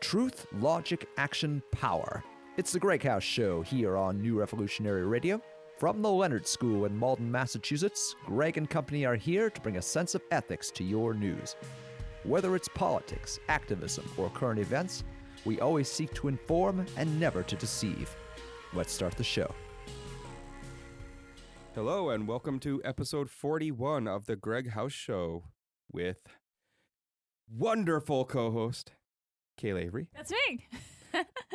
Truth, logic, action, power. It's the GreggHoush Show here on New Revolutionary Radio. From the Leonard School in Malden, Massachusetts, Gregg and company are here to bring a sense of ethics to your news. Whether it's politics, activism, or current events, we always seek to inform and never to deceive. Let's start the show. Hello and welcome to episode 41 of the GreggHoush Show with wonderful co-host Kayla Avery. That's me.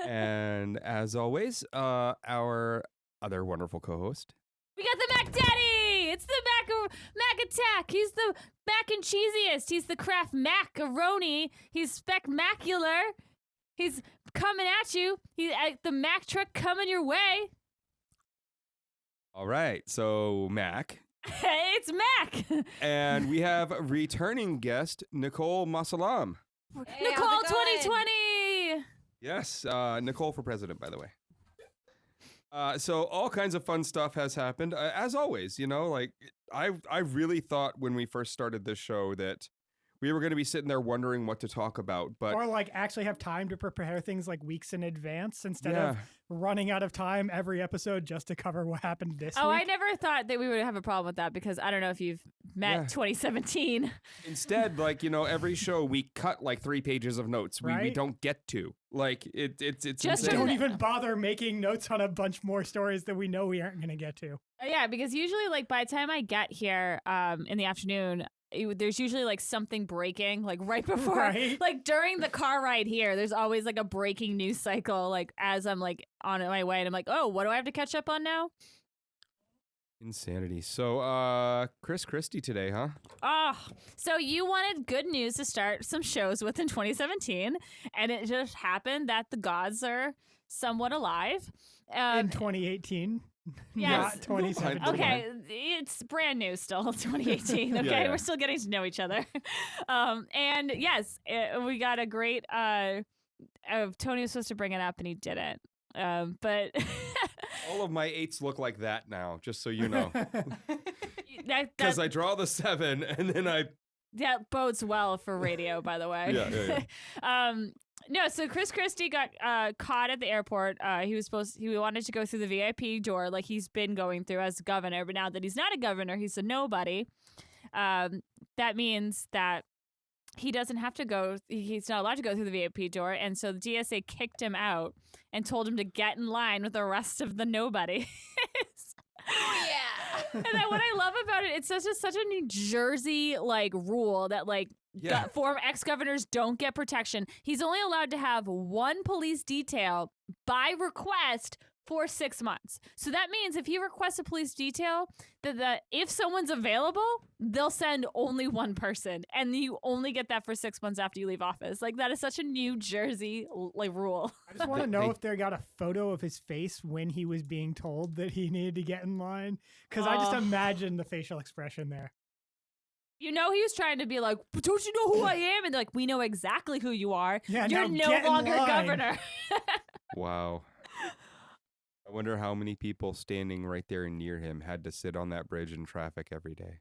And as always, our other wonderful co-host. We got the Mac Daddy. It's the Mac Attack. He's the mac and cheesiest. He's the Kraft Macaroni. He's spectacular. He's coming at you. He's the Mac truck coming your way. All right, so Mac. Hey, it's Mac. And we have a returning guest, Nicole Masalam. Hey, Nicole 2020. Yes, Nicole for president, by the way. So all kinds of fun stuff has happened. As always, you know, like I really thought when we first started this show that we were going to be sitting there wondering what to talk about, but or like actually have time to prepare things like weeks in advance instead of running out of time every episode just to cover what happened this week. I never thought that we would have a problem with that because I don't know if you've met 2017. Instead, like, you know, every show we cut like 3 pages of notes we don't get to. Like it's just insane. Don't even bother making notes on a bunch more stories that we know we aren't going to get to. Yeah, because usually like by the time I get here in the afternoon, there's usually like something breaking like right before like during the car ride here there's always like a breaking news cycle like as I'm like on my way and I'm like, oh, what do I have to catch up on now? Insanity. So Chris Christie today, huh? So you wanted good news to start some shows with in 2017 and it just happened that the gods are somewhat alive in 2018. Yes. Not 2017. Okay, it's brand new still, 2018. Okay, Yeah. We're still getting to know each other. And yes, we got a great. Tony was supposed to bring it up and he didn't. But all of my 8s look like that now, just so you know. Because Because I draw the 7 and then that bodes well for radio, by the way. Yeah. No, so Chris Christie got caught at the airport. He wanted to go through the VIP door like he's been going through as governor, but now that he's not a governor, he's a nobody. That means that he doesn't have to go. He's not allowed to go through the VIP door, and so the DSA kicked him out and told him to get in line with the rest of the nobodies. Yeah. And then what I love about it, it's such a New Jersey like rule that like former ex-governors don't get protection. He's only allowed to have one police detail by request for 6 months. So that means if he requests a police detail, that if someone's available, they'll send only one person, and you only get that for 6 months after you leave office. Like that is such a New Jersey like rule. I just want to know if they got a photo of his face when he was being told that he needed to get in line, because I just imagine the facial expression there. You know, he was trying to be like, don't you know who I am? And they're like, we know exactly who you are. Yeah, you're no longer governor. Wow. I wonder how many people standing right there near him had to sit on that bridge in traffic every day.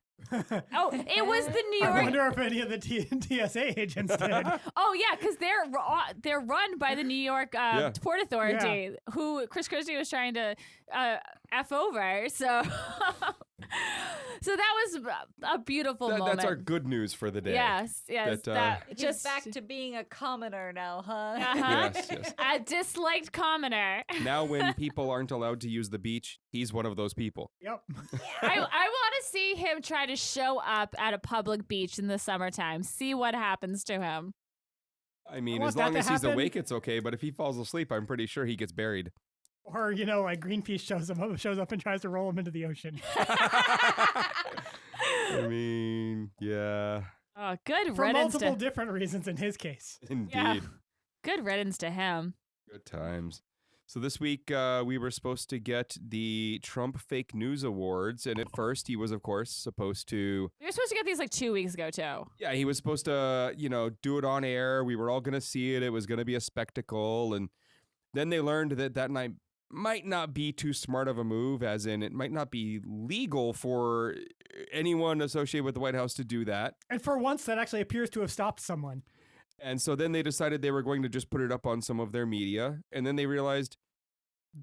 Oh, it was the New York. I wonder if any of the TSA agents did. Oh yeah, because they're run by the New York Port Authority, who Chris Christie was trying to f over. So, so that was a beautiful moment. That's our good news for the day. Yes. That Just just back to being a commoner now, huh? Yes. a disliked commoner. Now when people aren't allowed to use the beach, he's one of those people. Yep. I want to see him try to show up at a public beach in the summertime. See what happens to him. I mean, I as want long that as to he's happen. awake, it's okay. But if he falls asleep, I'm pretty sure he gets buried. Or, you know, like Greenpeace shows up and tries to roll him into the ocean. I mean, yeah. Oh, good For riddance multiple to different reasons in his case. Indeed. Yeah. Good riddance to him. Good times. So this week, we were supposed to get the Trump Fake News Awards. And at first, he was, of course, supposed to... We were supposed to get these like 2 weeks ago, too. Yeah, he was supposed to, you know, do it on air. We were all going to see it. It was going to be a spectacle. And then they learned that night might not be too smart of a move, as in it might not be legal for anyone associated with the White House to do that. And for once, that actually appears to have stopped someone. And so then they decided they were going to just put it up on some of their media. And then they realized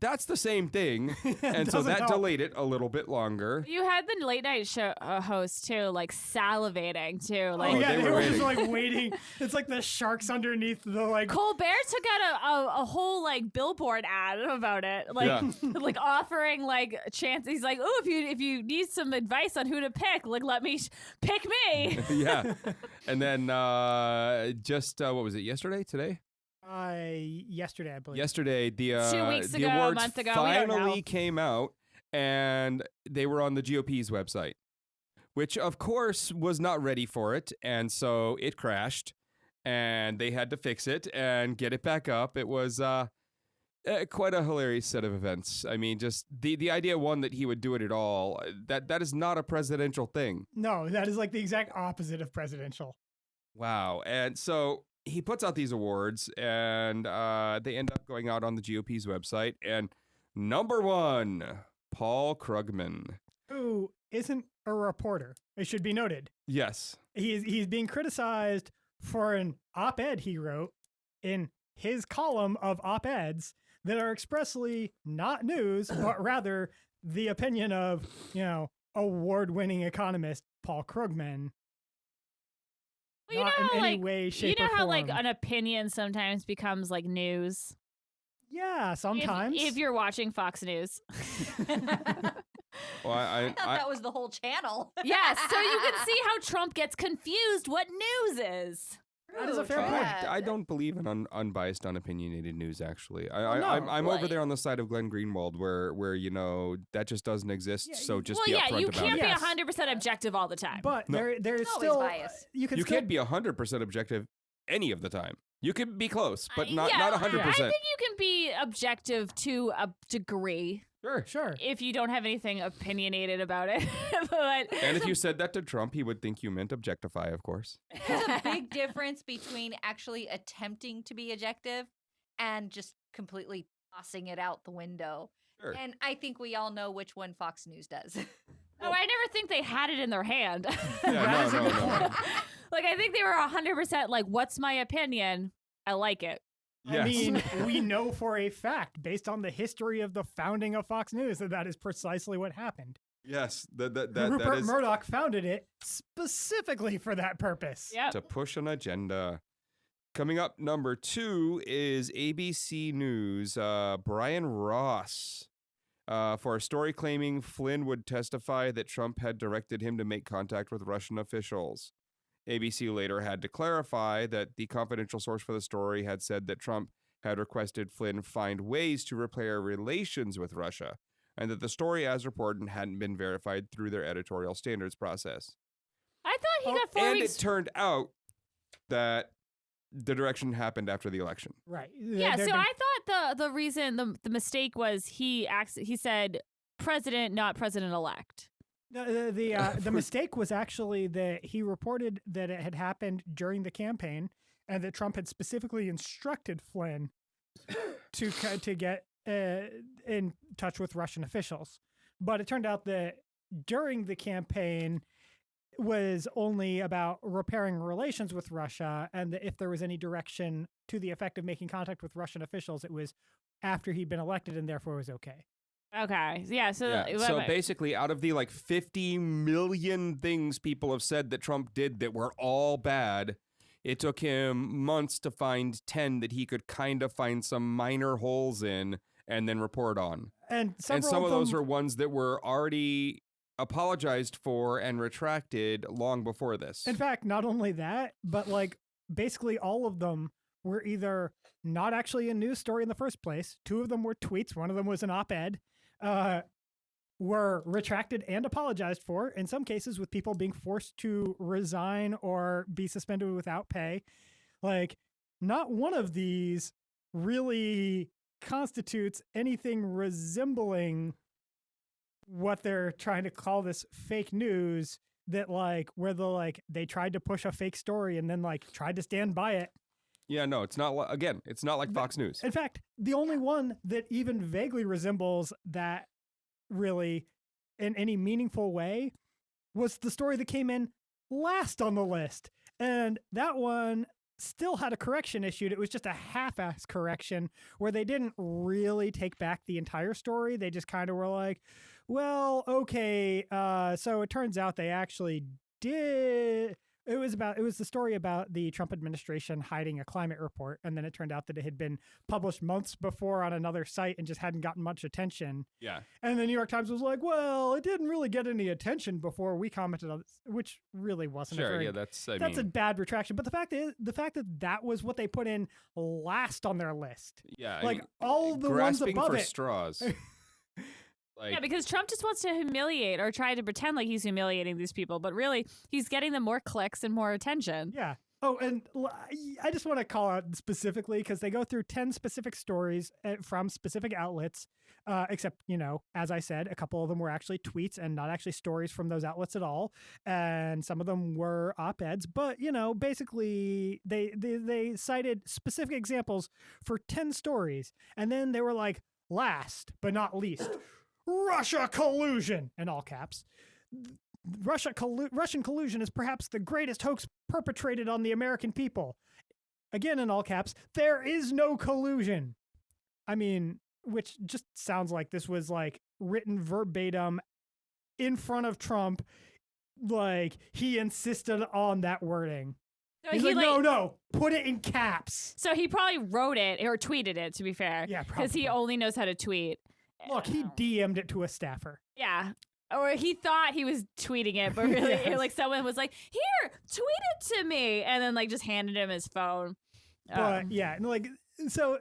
that's the same thing. And so Doesn't that help. delayed it a little bit longer. You had the late night show host too, like salivating too. Oh, Like yeah, they they were were just waiting. like waiting. It's like the sharks underneath the like. Colbert took out a whole like billboard ad about it, like Yeah. like offering like a chance. He's like, oh, if you need some advice on who to pick, like let me pick me. Yeah. And then what was it, yesterday? Today? Yesterday, I believe. Yesterday, the 2 weeks the ago, a awards month ago, we don't know. finally came out, and they were on the GOP's website, which of course was not ready for it, and so it crashed, and they had to fix it and get it back up. It was quite a hilarious set of events. I mean, just the idea, one, that he would do it at all, that is not a presidential thing. No, that is like the exact opposite of presidential. Wow. And so he puts out these awards, and they end up going out on the GOP's website. And number one, Paul Krugman. Who isn't a reporter? It should be noted. Yes. He's being criticized for an op-ed he wrote in his column of op-eds that are expressly not news, but rather the opinion of, award-winning economist Paul Krugman. Well, Not in any like way, shape, you know or how like form. an opinion sometimes becomes like news. Yeah, sometimes. If you're watching Fox News. Well, I thought that was the whole channel. Yes, so you can see how Trump gets confused what news is. That is a fair True, point. Chad. I don't believe in unbiased, unopinionated news. Actually, Well, no. I'm over Well, there on the side of Glenn Greenwald, where that just doesn't exist. Yeah, So just Well, be yeah, upfront you about can't it. be Yes. 100% objective all the time. But No. there's There's always still bias. You can You still can't be 100% objective any of the time. You can be close, but not yeah, not I 100%. think you can be objective to a degree Sure. if you don't have anything opinionated about it. But And if you said that to Trump, he would think you meant objectify, of course. There's a big difference between actually attempting to be objective and just completely tossing it out the window. Sure. And I think we all know which one Fox News does. oh, I never think they had it in their hand. Yeah, no. Like I think they were 100% like, what's my opinion? I like it. Yes. I mean, we know for a fact, based on the history of the founding of Fox News, that is precisely what happened. Yes, that Rupert is Murdoch founded it specifically for that purpose. Yep. to push an agenda. Coming up, number 2 is ABC News. Brian Ross, for a story claiming Flynn would testify that Trump had directed him to make contact with Russian officials. ABC later had to clarify that the confidential source for the story had said that Trump had requested Flynn find ways to repair relations with Russia, and that the story as reported hadn't been verified through their editorial standards process. I thought he got 4 And weeks. it turned out that the direction happened after the election. Right. Yeah, There'd so been- I thought the reason the mistake was he said president, not president-elect. the mistake was actually that he reported that it had happened during the campaign and that Trump had specifically instructed Flynn to get in touch with Russian officials. But it turned out that during the campaign was only about repairing relations with Russia, and that if there was any direction to the effect of making contact with Russian officials, it was after he'd been elected and therefore was okay. Okay, yeah. So, Yeah. So basically, out of the 50 million things people have said that Trump did that were all bad, it took him months to find 10 that he could kind of find some minor holes in and then report on. And And some of those are ones that were already apologized for and retracted long before this. In fact, not only that, but basically all of them were either not actually a news story in the first place. 2 of them were tweets. 1 of them was an op-ed. Were retracted and apologized for, in some cases with people being forced to resign or be suspended without pay. Not one of these really constitutes anything resembling what they're trying to call this fake news, that where they tried to push a fake story and then tried to stand by it. Yeah, no, it's not. It's not like Fox News. In fact, the only one that even vaguely resembles that really in any meaningful way was the story that came in last on the list. And that one still had a correction issued. It was just a half-ass correction where they didn't really take back the entire story. They just kind of were like, well, okay, so it turns out they actually did. It was the story about the Trump administration hiding a climate report, and then it turned out that it had been published months before on another site and just hadn't gotten much attention. Yeah. And the New York Times was like, well, it didn't really get any attention before we commented on this, which really wasn't Sure. a very, Yeah. That's a bad retraction. But the fact that that was what they put in last on their list. Yeah. Like all the ones grasping above for it. straws. Like, Yeah, because Trump just wants to humiliate or try to pretend like he's humiliating these people, but really he's getting them more clicks and more attention. Yeah. Oh, and I just want to call out specifically because they go through 10 specific stories from specific outlets, except, as I said, a couple of them were actually tweets and not actually stories from those outlets at all. And some of them were op-eds, but, basically they cited specific examples for 10 stories. And then they were like, last but not least, Russia collusion, in all caps. Russian collusion is perhaps the greatest hoax perpetrated on the American people. Again, in all caps, there is no collusion. I mean, which just sounds like this was like written verbatim in front of Trump. Like he insisted on that wording. So He's like, no, put it in caps. So he probably wrote it or tweeted it, to be fair. Yeah, because he probably. only knows how to tweet. Look, he DM'd it to a staffer. Yeah. Or he thought he was tweeting it, but really, Yes. like someone was like, "Here, tweet it to me," and then like just handed him his phone. But yeah, and like, so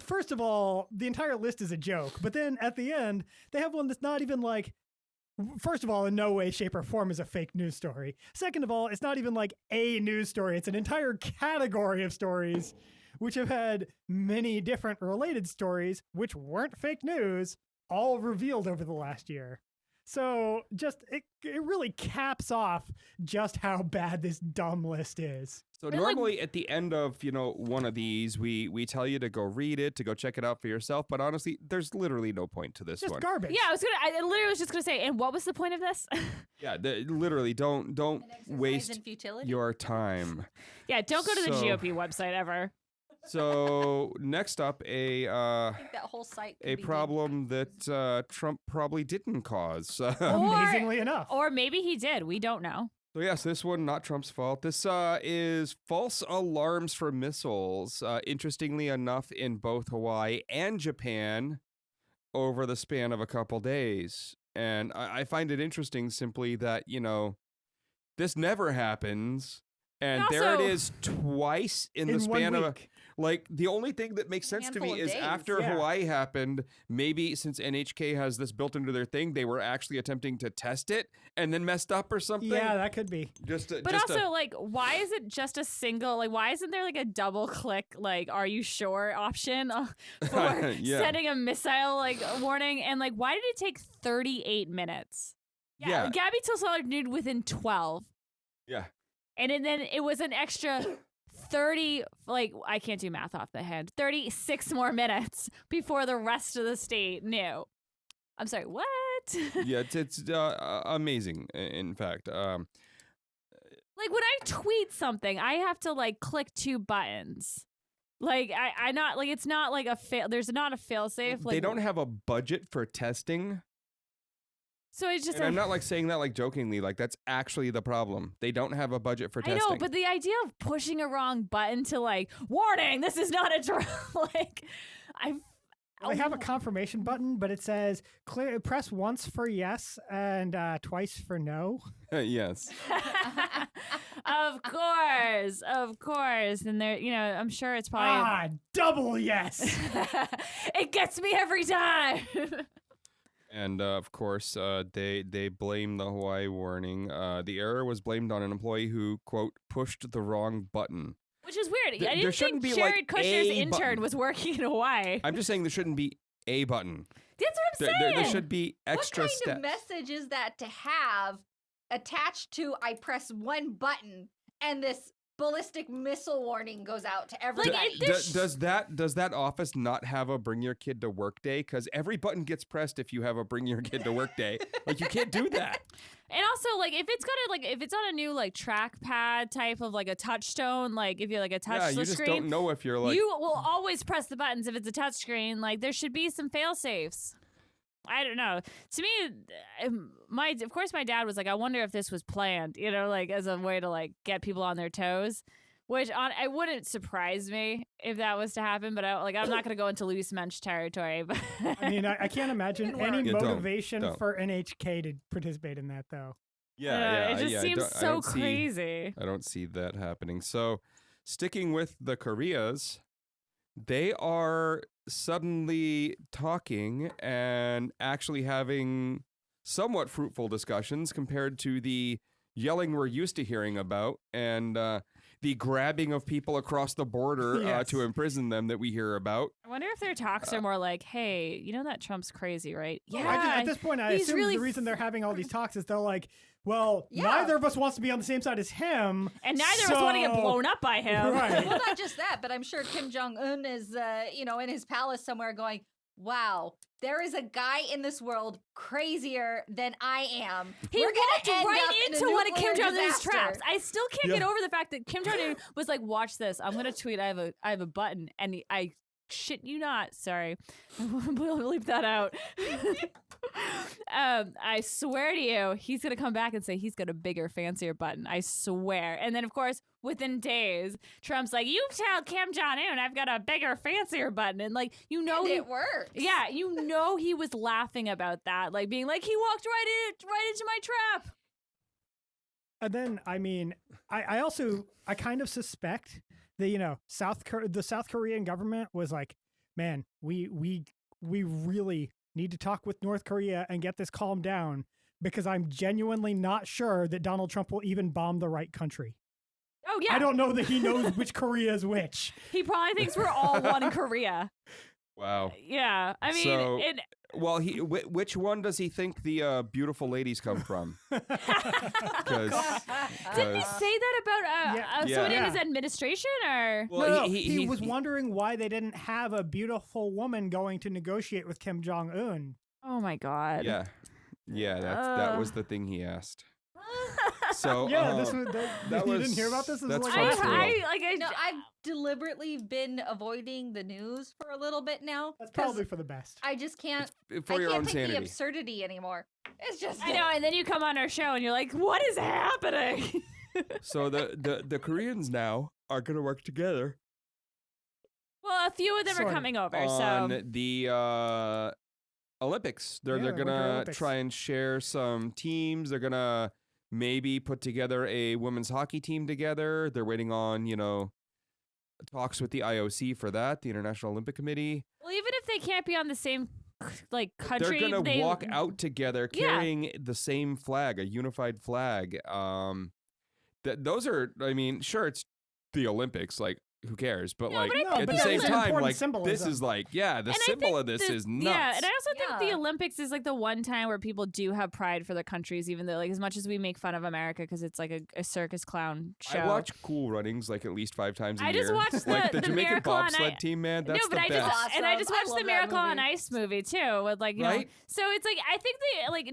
first of all, the entire list is a joke. But then at the end, they have one that's not even like, first of all, in no way, shape, or form is a fake news story. Second of all, it's not even like a news story. It's an entire category of stories which have had many different related stories, which weren't fake news, all revealed over the last year. So just it really caps off just how bad this dumb list is. So normally at the end of, one of these, we tell you to go read it, to go check it out for yourself. But honestly, there's literally no point to this Just one. garbage. Yeah, I literally was just gonna say. And what was the point of this? Yeah, literally, don't An exercise waste in futility. your time. Yeah, don't go to the So- GOP website ever. So next up, I think that whole site could a be problem that Trump probably didn't cause. Amazingly enough. Or maybe he did. We don't know. So yes, this one not Trump's fault. This is false alarms for missiles. Interestingly enough, in both Hawaii and Japan, over the span of a couple days. And I find it interesting simply that this never happens, and And there it also- is twice in the In span 1 of week. like the only thing that makes sense to me Handful of is days, after yeah. Hawaii happened, maybe since NHK has this built into their thing, they were actually attempting to test it and then messed up or something. Yeah, that could be. But also, like, why is it just a single? Like, why isn't there like a double click, like, "Are you sure?" option for Yeah. sending a missile like warning? And like, why did it take 38 minutes? Yeah. Gabby Tilsaler knew within 12. Yeah. And then it was an extra 30, like, I can't do math off the head, 36 more minutes before the rest of the state knew. I'm sorry, what? Yeah, it's amazing. In fact, Like, when I tweet something, I have to, like, click 2 buttons. Like, I not, like, it's not like a fail, there's not a fail safe. Like, they don't have a budget for testing. So it's just, And I'm not like saying that like jokingly, like that's actually the problem. They don't have a budget for I testing. know, but the idea of pushing a wrong button to, like, warning, this is not a drill, like, They have a confirmation button, but it says press once for yes and twice for no. Yes. Of course. And there, I'm sure it's probably Double yes. it gets me every time. And of course, they blame the Hawaii warning. The error was blamed on an employee who, quote, pushed the wrong button. Which is weird. There I didn't shouldn't think be, like, Jared Kushner's a intern button. was working in Hawaii. I'm just saying there shouldn't be a button. That's what I'm saying. There should be extra What kind steps. of message is that to have attached to I press one button and this ballistic missile warning goes out to everybody. Does that office not have a bring your kid to work day? Because every button gets pressed if you have a bring your kid to work day. Like, you can't do that. And also, like, if it's on a new like trackpad type of like a touchstone, like if you're like a touch Yeah, you just screen, don't know if you're like. you will always press the buttons if it's a touch screen. Like, there should be some fail safes. I don't know. To me, of course, my dad was like, I wonder if this was planned, you know, like as a way to like get people on their toes, which I wouldn't surprise me if that was to happen, but I'm not going to go into loose mensch territory. But I mean, I can't imagine any Yeah, don't. motivation for NHK to participate in that, though. it just seems so crazy. I don't see that happening. So, sticking with the Koreas, they are suddenly talking and actually having somewhat fruitful discussions compared to the yelling we're used to hearing about and the grabbing of people across the border to imprison them that we hear about. I wonder if their talks are more like, hey, you know that Trump's crazy, right? Yeah. At this point, I assume the reason they're having all these talks is they're like, well, neither of us wants to be on the same side as him. And neither of us want to get blown up by him. Right. Well, not just that, but I'm sure Kim Jong-un is, in his palace somewhere going, wow, there is a guy in this world crazier than I am. He walked right into one of Kim Jong-un's disaster. traps. I still can't get over the fact that Kim Jong-un was like, watch this. I'm going to tweet. I have a button. And I shit you not. Sorry. We'll leave that out. I swear to you, he's going to come back and say he's got a bigger, fancier button. I swear. And then, of course, within days, Trump's like, you tell Kim Jong-un I've got a bigger, fancier button. And like, you know, and it works. Yeah, you know, he was laughing about that, like being like, he walked right into my trap. And then, I mean, I kind of suspect that, you know, the South Korean government was like, man, we really need to talk with North Korea and get this calmed down, because I'm genuinely not sure that Donald Trump will even bomb the right country. Oh, yeah. I don't know that he knows which Korea is which. He probably thinks we're all one Korea. Wow. Yeah. I mean, well, which one does he think the beautiful ladies come from? Didn't he say that about someone in his administration? Or well, he was wondering why they didn't have a beautiful woman going to negotiate with Kim Jong-un. Oh my God. Yeah, that was the thing he asked. So this was you didn't hear about this? That's I've deliberately been avoiding the news for a little bit now. That's probably for the best. I just can't. For your own take sanity. the absurdity anymore. It's just. I know, and then you come on our show and you're like, "What is happening?" So the Koreans now are going to work together. Well, a few of them are coming over. On so the Olympics, they're gonna try and share some teams. They're gonna maybe put together a women's hockey team together. They're waiting on, talks with the IOC for that, the International Olympic Committee. Well, even if they can't be on the same country, they're gonna walk out together carrying the same flag, a unified flag. Those are, I mean, sure, it's the Olympics, like, who cares? But at the same time, like, this is like, the symbol of this is nuts. Yeah, and I also think the Olympics is like the one time where people do have pride for their countries, even though, like, as much as we make fun of America because it's like a circus clown show. I watch Cool Runnings like at least 5 times a year. I just watched the Jamaican bobsled team, man. That's the best. I just watched the Miracle on Ice movie too, with like, you know. So it's like, I think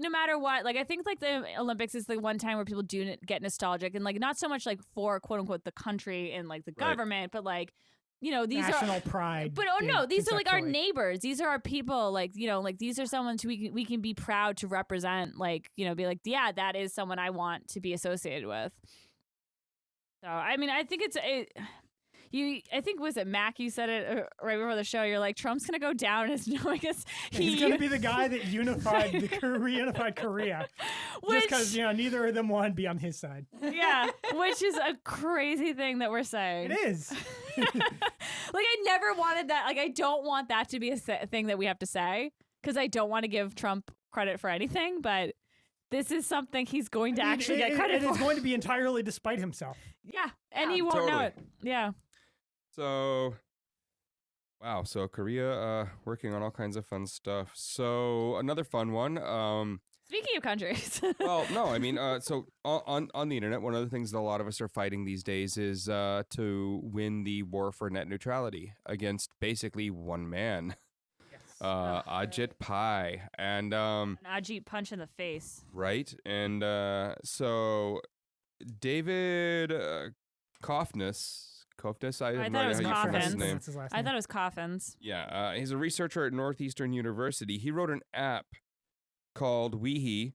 no matter what, like, I think like the Olympics is the one time where people do get nostalgic, and like not so much like for quote unquote the country and like the government, but like, these national pride. But these are like our neighbors. These are our people. Like, like these are someone we can be proud to represent. Like, be like, yeah, that is someone I want to be associated with. So I mean, I think I think was it Mac? You said it right before the show. You're like, Trump's gonna go down as I guess he's gonna be the guy that unified reunified Korea, just because neither of them want to be on his side. Yeah, which is a crazy thing that we're saying. It is. Like, I never wanted that. Like, I don't want that to be a thing that we have to say, because I don't want to give Trump credit for anything. But this is something he's going to actually get credit for. It's going to be entirely despite himself. Yeah, and he won't know it. Yeah. So, wow. So Korea working on all kinds of fun stuff. So another fun one. Speaking of countries. Well, no, I mean, so on the internet, one of the things that a lot of us are fighting these days is to win the war for net neutrality against basically one man, Ajit Pai, and An Ajit punch in the face. right, and so David Kofnis. I I have thought no it was idea how you pronounce his Coffins. name. That's his last I name. thought it was coffins. Yeah, he's a researcher at Northeastern University. He wrote an app called Weehee,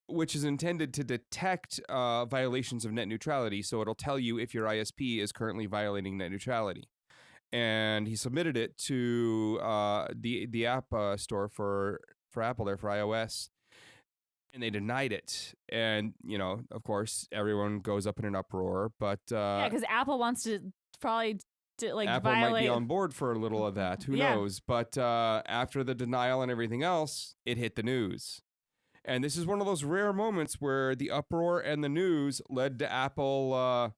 which is intended to detect violations of net neutrality. So it'll tell you if your ISP is currently violating net neutrality. And he submitted it to the app store for Apple there for iOS, and they denied it. And of course, everyone goes up in an uproar. But Yeah, because Apple wants to probably Apple violate. might be on board for a little of that. Who Yeah. knows? But after the denial and everything else, it hit the news. And this is one of those rare moments where the uproar and the news led to Apple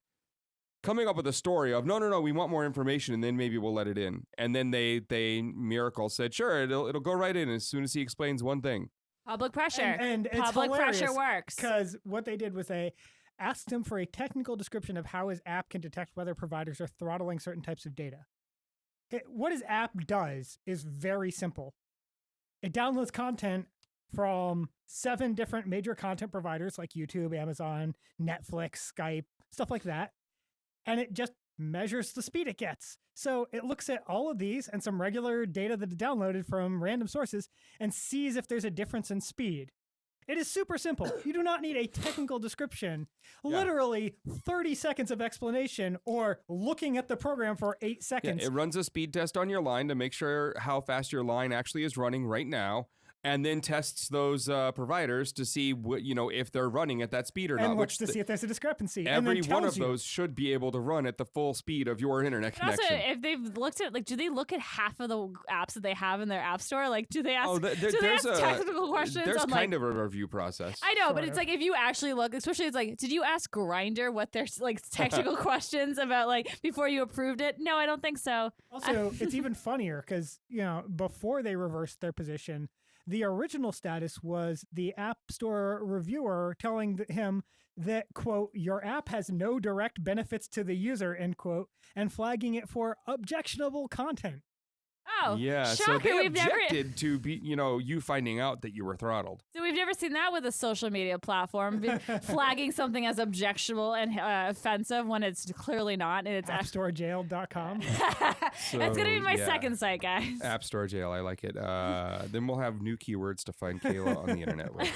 coming up with a story of, no, we want more information, and then maybe we'll let it in. And then they miracle said, sure, it'll go right in as soon as he explains one thing. Public pressure. And it's Public pressure hilarious works. because what they did was they asked him for a technical description of how his app can detect whether providers are throttling certain types of data. What his app does is very simple. It downloads content from 7 different major content providers like YouTube, Amazon, Netflix, Skype, stuff like that. And it just measures the speed it gets. So it looks at all of these and some regular data that it downloaded from random sources and sees if there's a difference in speed. It is super simple. You do not need a technical description. Yeah. Literally 30 seconds of explanation or looking at the program for 8 Yeah, seconds. it runs a speed test on your line to make sure how fast your line actually is running right now, and then tests those providers to see what, if they're running at that speed or and not. looks to see if there's a discrepancy. and Every then one tells of you. those should be able to run at the full speed of your internet And also, connection. if they've looked at, do they look at half of the apps that they have in their app store? Do they ask, do they there's ask technical questions? There's on, kind of a review process. I know, but Sort it's of. if you actually look, especially it's did you ask Grindr what their technical questions about before you approved it? No, I don't think so. Also, it's even funnier because, before they reversed their position, the original status was the App Store reviewer telling him that, quote, your app has no direct benefits to the user, end quote, and flagging it for objectionable content. Oh, Yeah, so shocker! they We've never. objected to you finding out that you were throttled. So we've never seen that with a social media platform, flagging something as objectionable and offensive when it's clearly not, and it's AppStoreJail.com. That's gonna be my yeah. second site, guys. App Store Jail, I like it. Then we'll have new keywords to find Kayla on the internet with.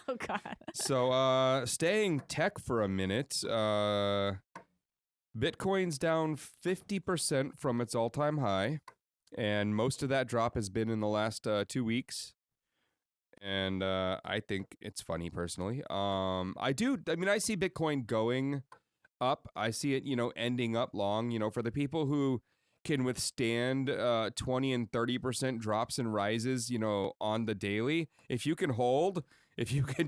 Oh God. So, staying tech for a minute, Bitcoin's down 50% from its all-time high, and most of that drop has been in the last 2 weeks. And I think it's funny personally. I see Bitcoin going up. I see it, ending up long. For the people who can withstand 20 and 30% drops and rises, on the daily. If you can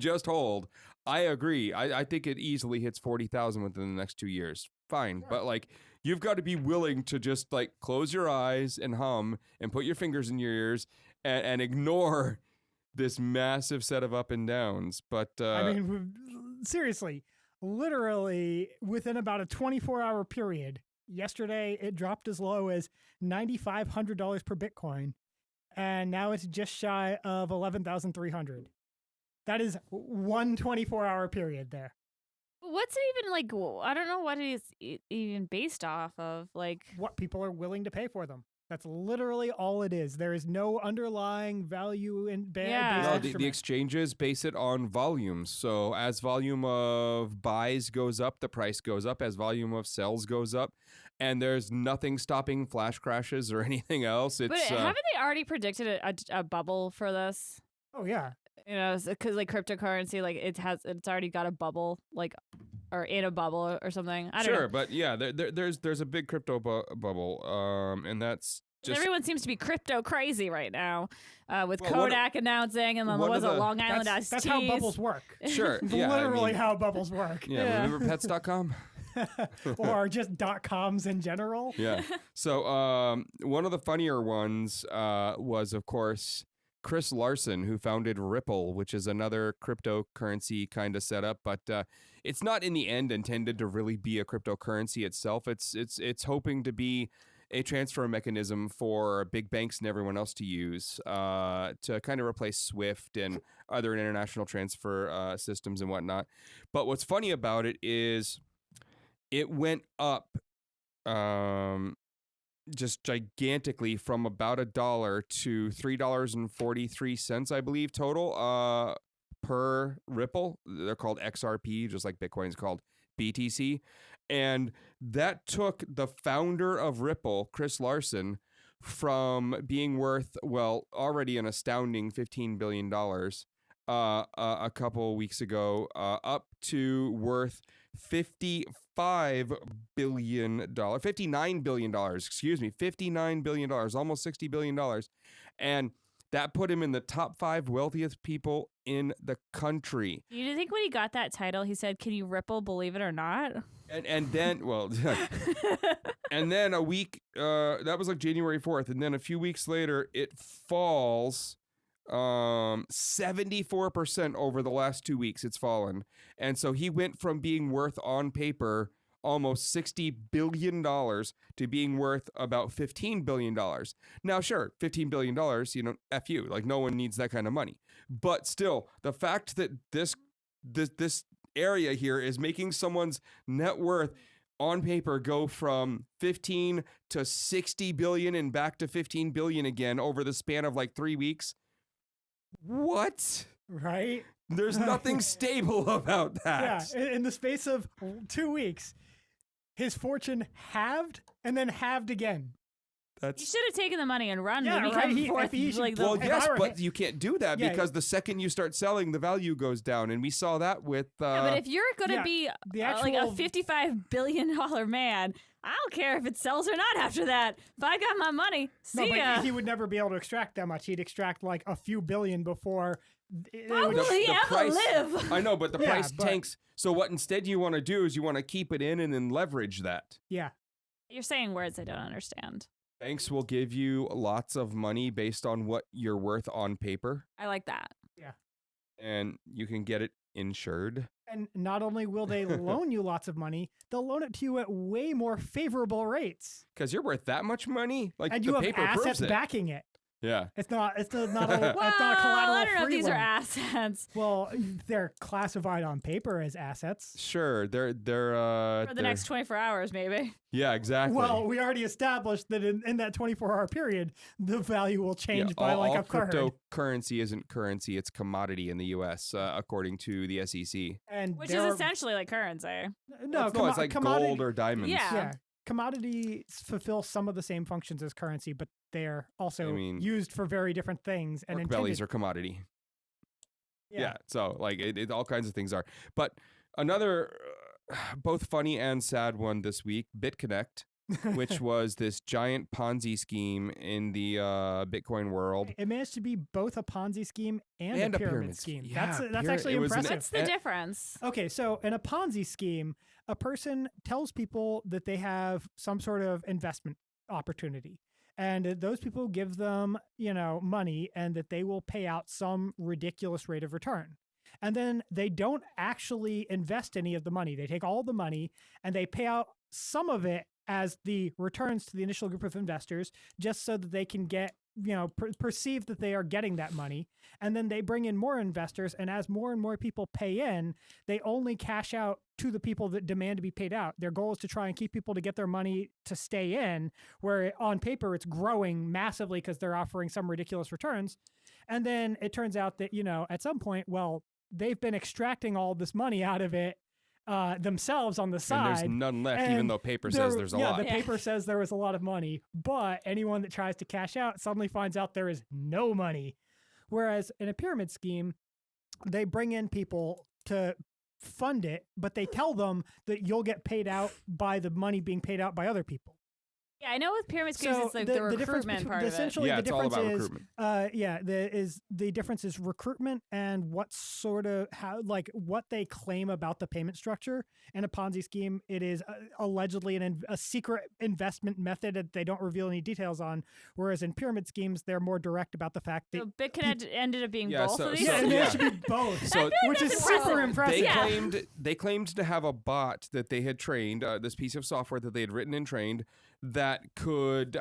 just hold, I agree. I think it easily hits 40,000 within the next 2 years. Fine, but you've got to be willing to just close your eyes and hum and put your fingers in your ears and ignore this massive set of up and downs. But Seriously, literally within about a 24-hour period, yesterday it dropped as low as $9,500 per Bitcoin, and now it's just shy of 11,300. That is one 24-hour period there. What's it even I don't know what it is even based off of. What people are willing to pay for them. That's literally all it is. There is no underlying value in Yeah. no, the exchanges base it on volumes. So as volume of buys goes up, the price goes up. As volume of sells goes up, and there's nothing stopping flash crashes or anything else. But haven't they already predicted a bubble for this? Oh yeah. Because cryptocurrency, it's already got a bubble, or in a bubble or something. I don't know. Sure, but yeah, there's a big crypto bubble, and that's just Everyone seems to be crypto crazy right now, with Well, Kodak announcing, and then there one was of a the- Long Island That's iced how teas. bubbles work. sure, yeah, Literally how bubbles work. yeah. Remember pets.com? Or just .coms in general. Yeah. So one of the funnier ones was, of course, Chris Larson, who founded Ripple, which is another cryptocurrency kind of setup, but it's not in the end intended to really be a cryptocurrency itself. It's hoping to be a transfer mechanism for big banks and everyone else to use to kind of replace SWIFT and other international transfer systems and whatnot. But what's funny about it is it went up just gigantically from about $1 to $3.43, I believe, total per Ripple. They're called XRP, just like Bitcoin's called BTC. And that took the founder of Ripple, Chris Larson, from being worth, well, already an astounding $15 billion a couple weeks ago, up to worth $59 billion, $59 billion, almost $60 billion. And that put him in the top 5 wealthiest people in the country. You think when he got that title, he said, "Can you Ripple, believe it or not?" And then, well, and then a week, that was like January 4th. And then a few weeks later, it falls 74% over the last 2 weeks. It's fallen. And so he went from being worth on paper almost $60 billion to being worth about $15 billion. Now, sure, $15 billion, F you, like no one needs that kind of money. But still, the fact that this area here is making someone's net worth on paper go from 15 to 60 billion and back to 15 billion again over the span of like 3 weeks. What? Right? There's nothing stable about that. Yeah, in the space of 2 weeks, his fortune halved and then halved again. You should have taken the money and run. Yeah, Maybe right. come forth, Well, yes, but you can't do that because the second you start selling, the value goes down, and we saw that with. Yeah, but if you're going to be like a $55 billion man, I don't care if it sells or not after that. If I got my money, see ya. But he would never be able to extract that much. He'd extract like a few billion before. How will he ever live? I know, but the price tanks. So what instead you want to do is you want to keep it in and then leverage that. Yeah. You're saying words I don't understand. Banks will give you lots of money based on what you're worth on paper. I like that. Yeah. And you can get it insured. And not only will they loan you lots of money, they'll loan it to you at way more favorable rates. Because you're worth that much money? Like and the you have paper assets proves it. backing it. Yeah. It's not a Well, collateral I don't know if free these loan. are assets. Well, they're classified on paper as assets. Sure. They're For the next 24 hours, maybe. Yeah, exactly. Well, we already established that in that 24-hour period, the value will change by like a third. Cryptocurrency isn't currency; it's commodity in the U.S. According to the SEC. And Which is essentially like currency. No, it's like gold or diamonds. Yeah. Commodities fulfill some of the same functions as currency, but they're also used for very different things. And pork bellies are commodity. Yeah. So like it all kinds of things are. But another both funny and sad one this week, BitConnect, which was this giant Ponzi scheme in the Bitcoin world. It managed to be both a Ponzi scheme and a pyramid scheme. Yeah, that's actually impressive. What's the difference? Okay, so in a Ponzi scheme, a person tells people that they have some sort of investment opportunity. And those people give them, money and that they will pay out some ridiculous rate of return. And then they don't actually invest any of the money. They take all the money and they pay out some of it as the returns to the initial group of investors, just so that they can get, perceive that they are getting that money. And then they bring in more investors. And as more and more people pay in, they only cash out to the people that demand to be paid out. Their goal is to try and keep people to get their money to stay in, where on paper it's growing massively because they're offering some ridiculous returns. And then it turns out that, at some point, they've been extracting all this money out of it themselves on the side. And there's none left, even though paper says there's a lot. The paper says there was a lot of money, but anyone that tries to cash out suddenly finds out there is no money. Whereas in a pyramid scheme, they bring in people to fund it, but they tell them that you'll get paid out by the money being paid out by other people. Yeah, I know with pyramid schemes, So it's like the recruitment part of it. essentially Yeah, the it's all difference about is, recruitment. the difference is recruitment and what sort of what they claim about the payment structure. In a Ponzi scheme, it is allegedly a secret investment method that they don't reveal any details on. Whereas in pyramid schemes, they're more direct about the fact that So BitConnect ended up being Yeah, both so- of these. so- and yeah. it should be both, So which is that's super impressive. impressive. they claimed to have a bot that they had trained, this piece of software that they had written and trained that could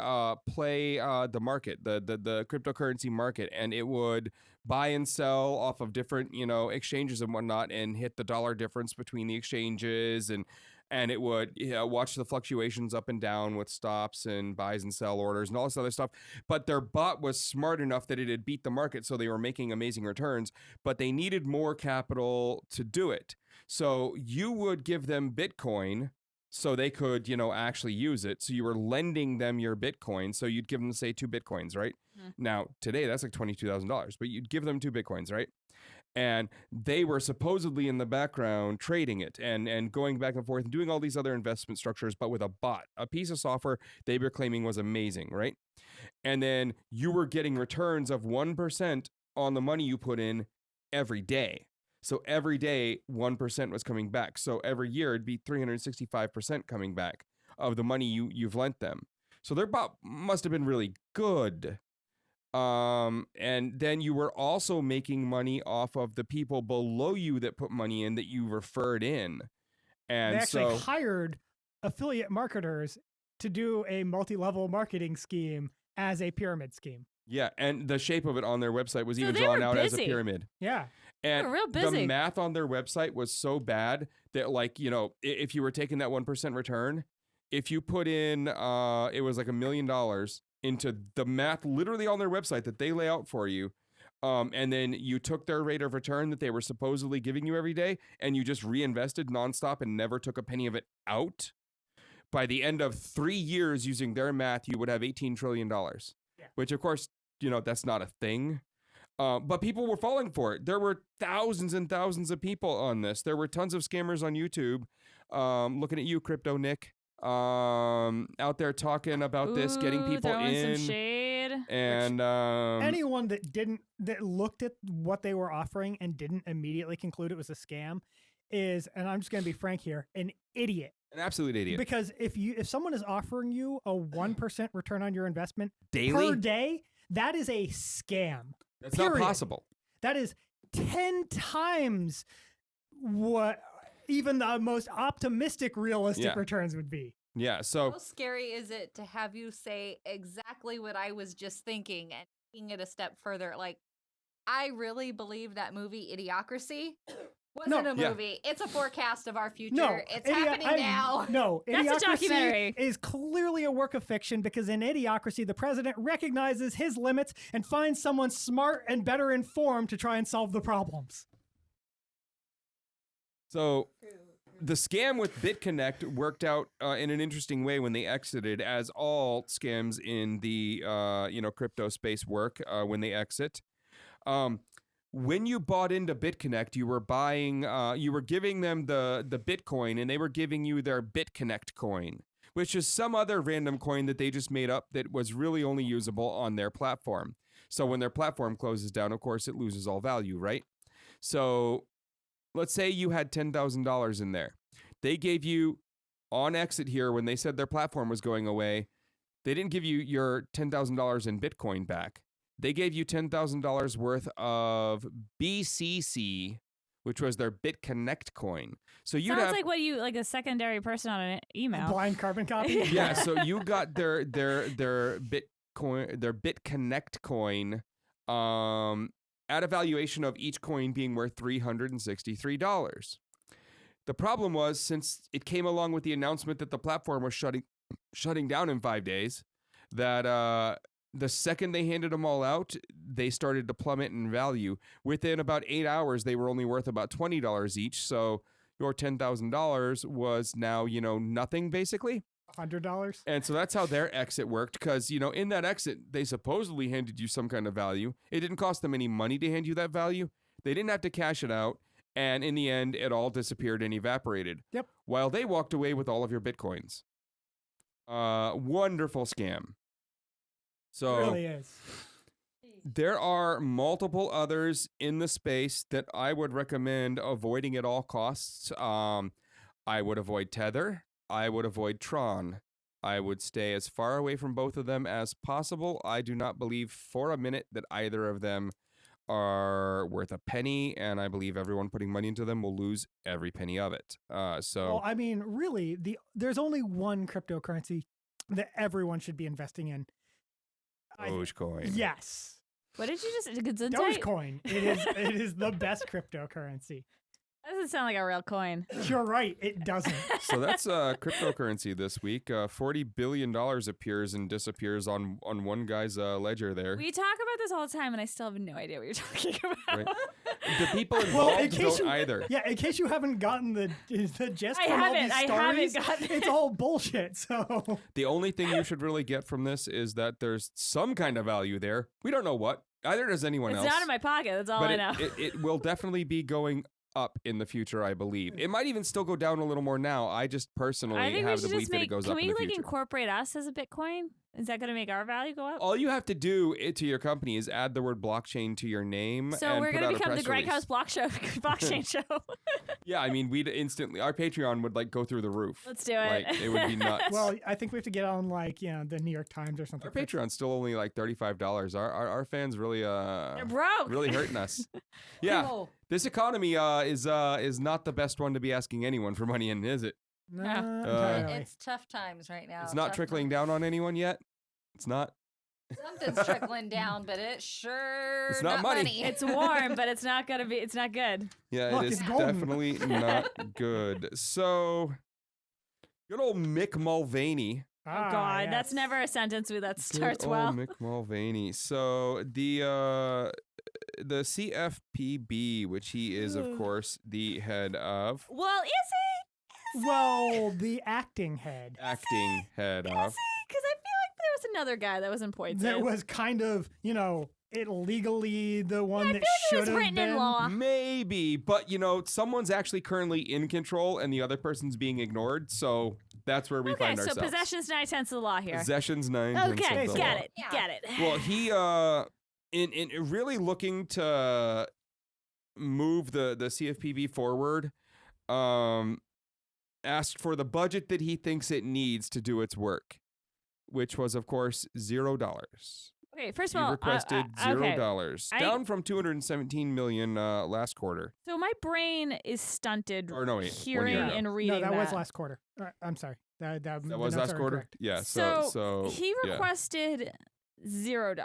play the market, the cryptocurrency market, and it would buy and sell off of different exchanges and whatnot, and hit the dollar difference between the exchanges, and it would watch the fluctuations up and down with stops and buys and sell orders and all this other stuff. But their bot was smart enough that it had beat the market, so they were making amazing returns, but they needed more capital to do it. So you would give them Bitcoin so they could, actually use it. So you were lending them your Bitcoin. So you'd give them, say, 2 Bitcoins, right? Now, today, that's like $22,000, but you'd give them 2 Bitcoins, right? And they were supposedly in the background trading it and going back and forth and doing all these other investment structures, but with a bot, a piece of software they were claiming was amazing, right? And then you were getting returns of 1% on the money you put in every day. So every day, 1% was coming back. So every year, it'd be 365% coming back of the money you've lent them. So their bot must have been really good. And then you were also making money off of the people below you that put money in that you referred in. And They actually hired affiliate marketers to do a multi-level marketing scheme as a pyramid scheme. Yeah, and the shape of it on their website was So even they drawn were out as a busy. pyramid. Yeah. And were real the busy. math on their website was so bad that, if you were taking that 1% return, if you put in, it was like $1 million into the math literally on their website that they lay out for you, and then you took their rate of return that they were supposedly giving you every day, and you just reinvested nonstop and never took a penny of it out, by the end of 3 years using their math, you would have $18 trillion, which, of course, that's not a thing. But people were falling for it. There were thousands and thousands of people on this. There were tons of scammers on YouTube. Looking at you, Crypto Nick, out there talking about this, getting people throwing in. some shade. And Anyone that looked at what they were offering and didn't immediately conclude it was a scam is, and I'm just going to be frank here, an idiot. an absolute idiot. Because if someone is offering you a 1% return on your investment Daily? per day, that is a scam. That's period. not possible. That is 10 times what even the most optimistic realistic Yeah. returns would be. Yeah, so How scary is it to have you say exactly what I was just thinking and taking it a step further? Like, I really believe that movie Idiocracy wasn't a Yeah. movie. It's a forecast of our future. No, It's happening now. No, That's a Idiocracy documentary. is clearly a work of fiction because in Idiocracy, the president recognizes his limits and finds someone smart and better informed to try and solve the problems. So the scam with BitConnect worked out in an interesting way when they exited, as all scams in the crypto space work when they exit. When you bought into BitConnect, you were giving them the Bitcoin, and they were giving you their BitConnect coin, which is some other random coin that they just made up that was really only usable on their platform. So when their platform closes down, of course, it loses all value, right? So let's say you had $10,000 in there. They gave you, on exit here, when they said their platform was going away, they didn't give you your $10,000 in Bitcoin back. They gave you $10,000 worth of BCC, which was their BitConnect coin. So you Sounds have like what you like a secondary person on an email. Blind carbon copy. yeah. So you got their Bitcoin, their BitConnect coin, at a valuation of each coin being worth $363. The problem was, since it came along with the announcement that the platform was shutting down in 5 days, that the second they handed them all out, they started to plummet in value. Within about 8 hours, they were only worth about $20 each. So your $10,000 was now, nothing basically. $100. And so that's how their exit worked, because, in that exit, they supposedly handed you some kind of value. It didn't cost them any money to hand you that value. They didn't have to cash it out. And in the end, it all disappeared and evaporated. Yep. While they walked away with all of your Bitcoins. Wonderful scam. So It really is. there are multiple others in the space that I would recommend avoiding at all costs. I would avoid Tether. I would avoid Tron. I would stay as far away from both of them as possible. I do not believe for a minute that either of them are worth a penny, and I believe everyone putting money into them will lose every penny of it. Well, I mean, really, there's only one cryptocurrency that everyone should be investing in. Dogecoin. Yes. What did you just? Gesundheit? Dogecoin. It is the best cryptocurrency. That doesn't sound like a real coin. You're right. It doesn't. So that's cryptocurrency this week. $40 billion appears and disappears on one guy's ledger there. We talk about this all the time, and I still have no idea what you're talking about. Right. The people involved don't you, either. Yeah, in case you haven't gotten the gist I from all haven't. these I stories, haven't gotten it. it's all bullshit. So The only thing you should really get from this is that there's some kind of value there. We don't know what. Either does anyone It's else. not in my pocket. That's all but I know. it will definitely be going up in the future, I believe. It might even still go down a little more now. I just personally I think we have the should belief just that it make. goes Can up in we the future. incorporate us as a Bitcoin? Is that going to make our value go up? All you have to do to your company is add the word blockchain to your name. So and we're put going out to a become the press release. GreggHoush blockchain show. Yeah, I mean, we'd instantly, our Patreon would like go through the roof. Let's do it. Like, it would be nuts. well, I think we have to get on like the New York Times or something. Our Patreon's still only like $35. Our fans really They're broke. really hurting us. Yeah, Oh, this economy is not the best one to be asking anyone for money in, is it? Not Uh, entirely. it's tough times right now. It's not tough trickling times. down on anyone yet. It's not. Something's trickling down, but it's sure It's not money. It's warm, but it's not gonna be. It's not good. Yeah, Look, it is it's golden. definitely not good. So, good old Mick Mulvaney. Oh God, yes. that's never a sentence that starts Good well. old Mick Mulvaney. So the CFPB, which he is of course the head of, Well, is he? Well, the acting head. acting head of. Because I feel like there was another guy that was appointed. That was kind of, illegally the one I that feel like it should was have written been. in law. Maybe, but someone's actually currently in control and the other person's being ignored. So that's where we Okay, find so ourselves. possession's 9/10 of the law here. Possession's 9 Okay, tenths of the got law. it. Yeah. Got it. Well, he in really looking to move the CFPB forward, asked for the budget that he thinks it needs to do its work, which was of course $0. Okay, first He of all, requested okay. $0, I- down from 217 million last quarter. So my brain is stunted Or no, wait, 1 hearing year ago. and reading No, that was last quarter. I'm sorry. That That the was notes last are quarter. incorrect. Yeah. So, So he yeah. requested $0.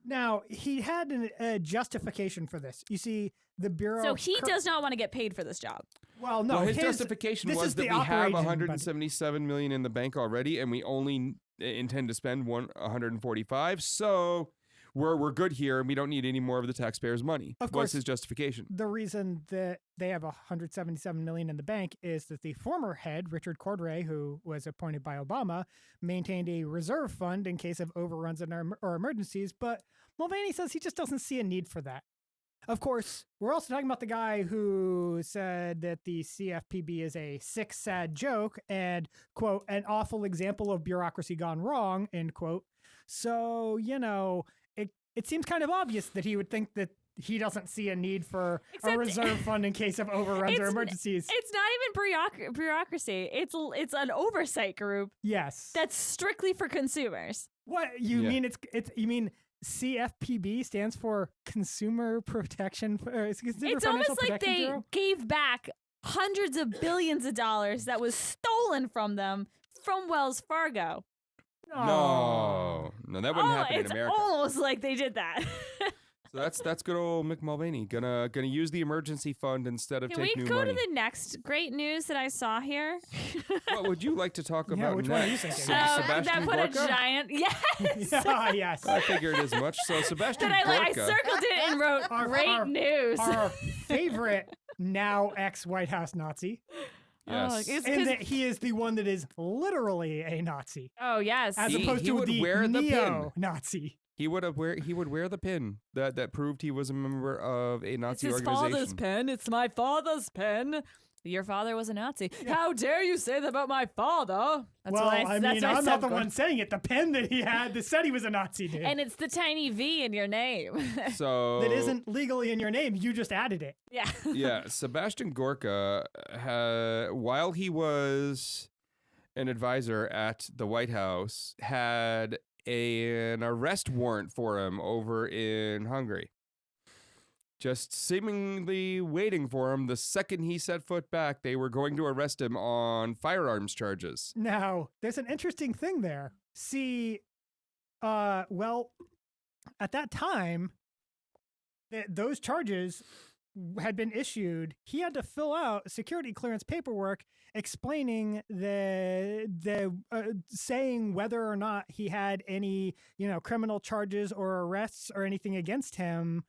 Now, he had a justification for this. You see, the Bureau... So of he Cur- does not want to get paid for this job. Well, no, Well, his justification this was is that the we have operating budget. 177 million in the bank already, and we only intend to spend 145. So we're good here, and we don't need any more of the taxpayers' money. Of Was course. his justification? The reason that they have 177 million in the bank is that the former head, Richard Cordray, who was appointed by Obama, maintained a reserve fund in case of overruns or emergencies, but Mulvaney says he just doesn't see a need for that. Of course, we're also talking about the guy who said that the CFPB is a sick, sad joke and, quote, an awful example of bureaucracy gone wrong, end quote. So, it seems kind of obvious that he would think that he doesn't see a need for Except- a reserve fund in case of overruns or It's- emergencies. It's not even bureaucracy. It's an oversight group Yes. that's strictly for consumers. What you Yeah. mean? You mean CFPB stands for Consumer Protection? It's Consumer It's Financial almost like Protection they Bureau? gave back hundreds of billions of dollars that was stolen from them from Wells Fargo. No, that wouldn't happen in it's America. almost like they did that. So that's good old Mick Mulvaney. Gonna use the emergency fund instead of Can we take new go money. to the next great news that I saw here? What would you like to talk Yeah, about which next? one are you thinking? Sebastian that put Gorka? a giant yes. Yeah, yes. I figured as much. So Sebastian That I Gorka. circled it and wrote great news. Our favorite now ex-White House Nazi. Yes. Oh, it's And that he is the one that is literally a Nazi, oh yes. as He- opposed he to would the wear the pin. neo-Nazi. He would wear the pin that proved he was a member of a It's Nazi his organization. father's pen. It's my father's pen. your father was a Nazi. Yeah. How dare you say that about my father? That's well, what I that's mean, what I'm said, not the Gordon. one saying it. The pen that he had that said he was a Nazi dude. And it's the tiny V in your name. So that isn't legally in your name. You just added it. Yeah. yeah, Sebastian Gorka, while he was an advisor at the White House, had an arrest warrant for him over in Hungary. Just seemingly waiting for him. The second he set foot back, they were going to arrest him on firearms charges. Now, there's an interesting thing there. See, well, at that time, those charges had been issued. He had to fill out security clearance paperwork explaining saying whether or not he had any, criminal charges or arrests or anything against him.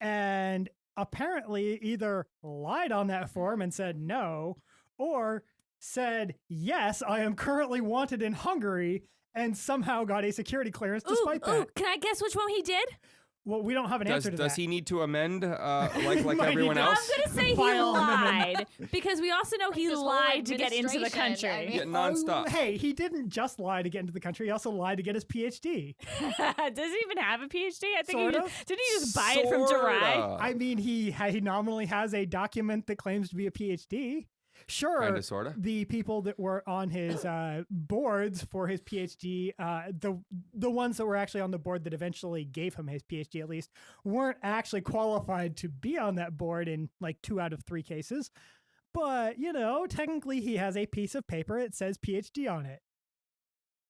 And apparently either lied on that form and said no, or said, yes, I am currently wanted in Hungary, and somehow got a security clearance despite that. Ooh, can I guess which one he did? Well, we don't have an answer to that. Does he need to amend like Might everyone need to- else? I'm gonna say he File lied because we also know he His whole lied to get into the administration, country. I mean- Yeah, nonstop. Hey, he didn't just lie to get into the country. He also lied to get his PhD. Does he even have a PhD? I think Sort he of. didn't he just buy it from Jirai? Sorta. I mean, he nominally has a document that claims to be a PhD. Sure, Kinda, sorta. the people that were on his boards for his PhD, the ones that were actually on the board that eventually gave him his PhD at least, weren't actually qualified to be on that board in like 2 out of 3 cases. But, technically he has a piece of paper that says PhD on it.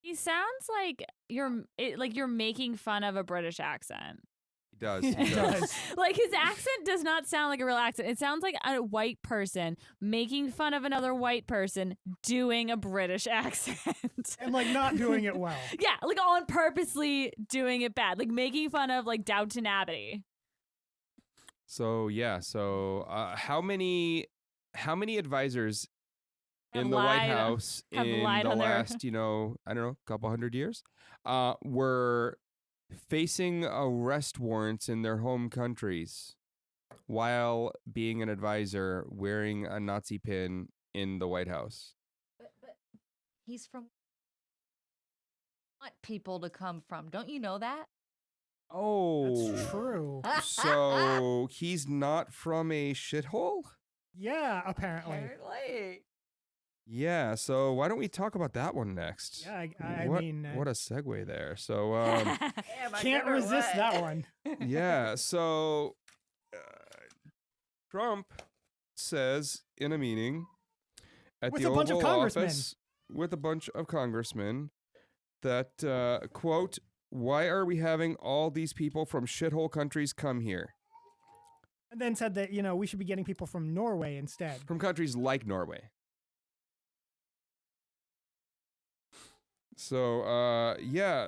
He sounds like you're making fun of a British accent. He does. He does. Like his accent does not sound like a real accent. It sounds like a white person making fun of another white person doing a British accent. And like not doing it well. Yeah, like on purposely doing it bad, like making fun of like Downton Abbey. So yeah. So how many advisors Have in the White lied- House have in lied the on their- last, I don't know, couple hundred years, were facing arrest warrants in their home countries while being an advisor wearing a Nazi pin in the White House? But he's from want people to come from. Don't you know that? Oh, That's true. so he's not from a shithole? Yeah, apparently. Apparently. Yeah, so why don't we talk about that one next? Yeah, I what, mean, what a segue there. So, can't resist that one. yeah, so Trump says in a meeting at With the a bunch of Oval congressmen. Office with a bunch of congressmen that, quote, why are we having all these people from shithole countries come here? And then said that, we should be getting people from Norway instead. From countries like Norway. So,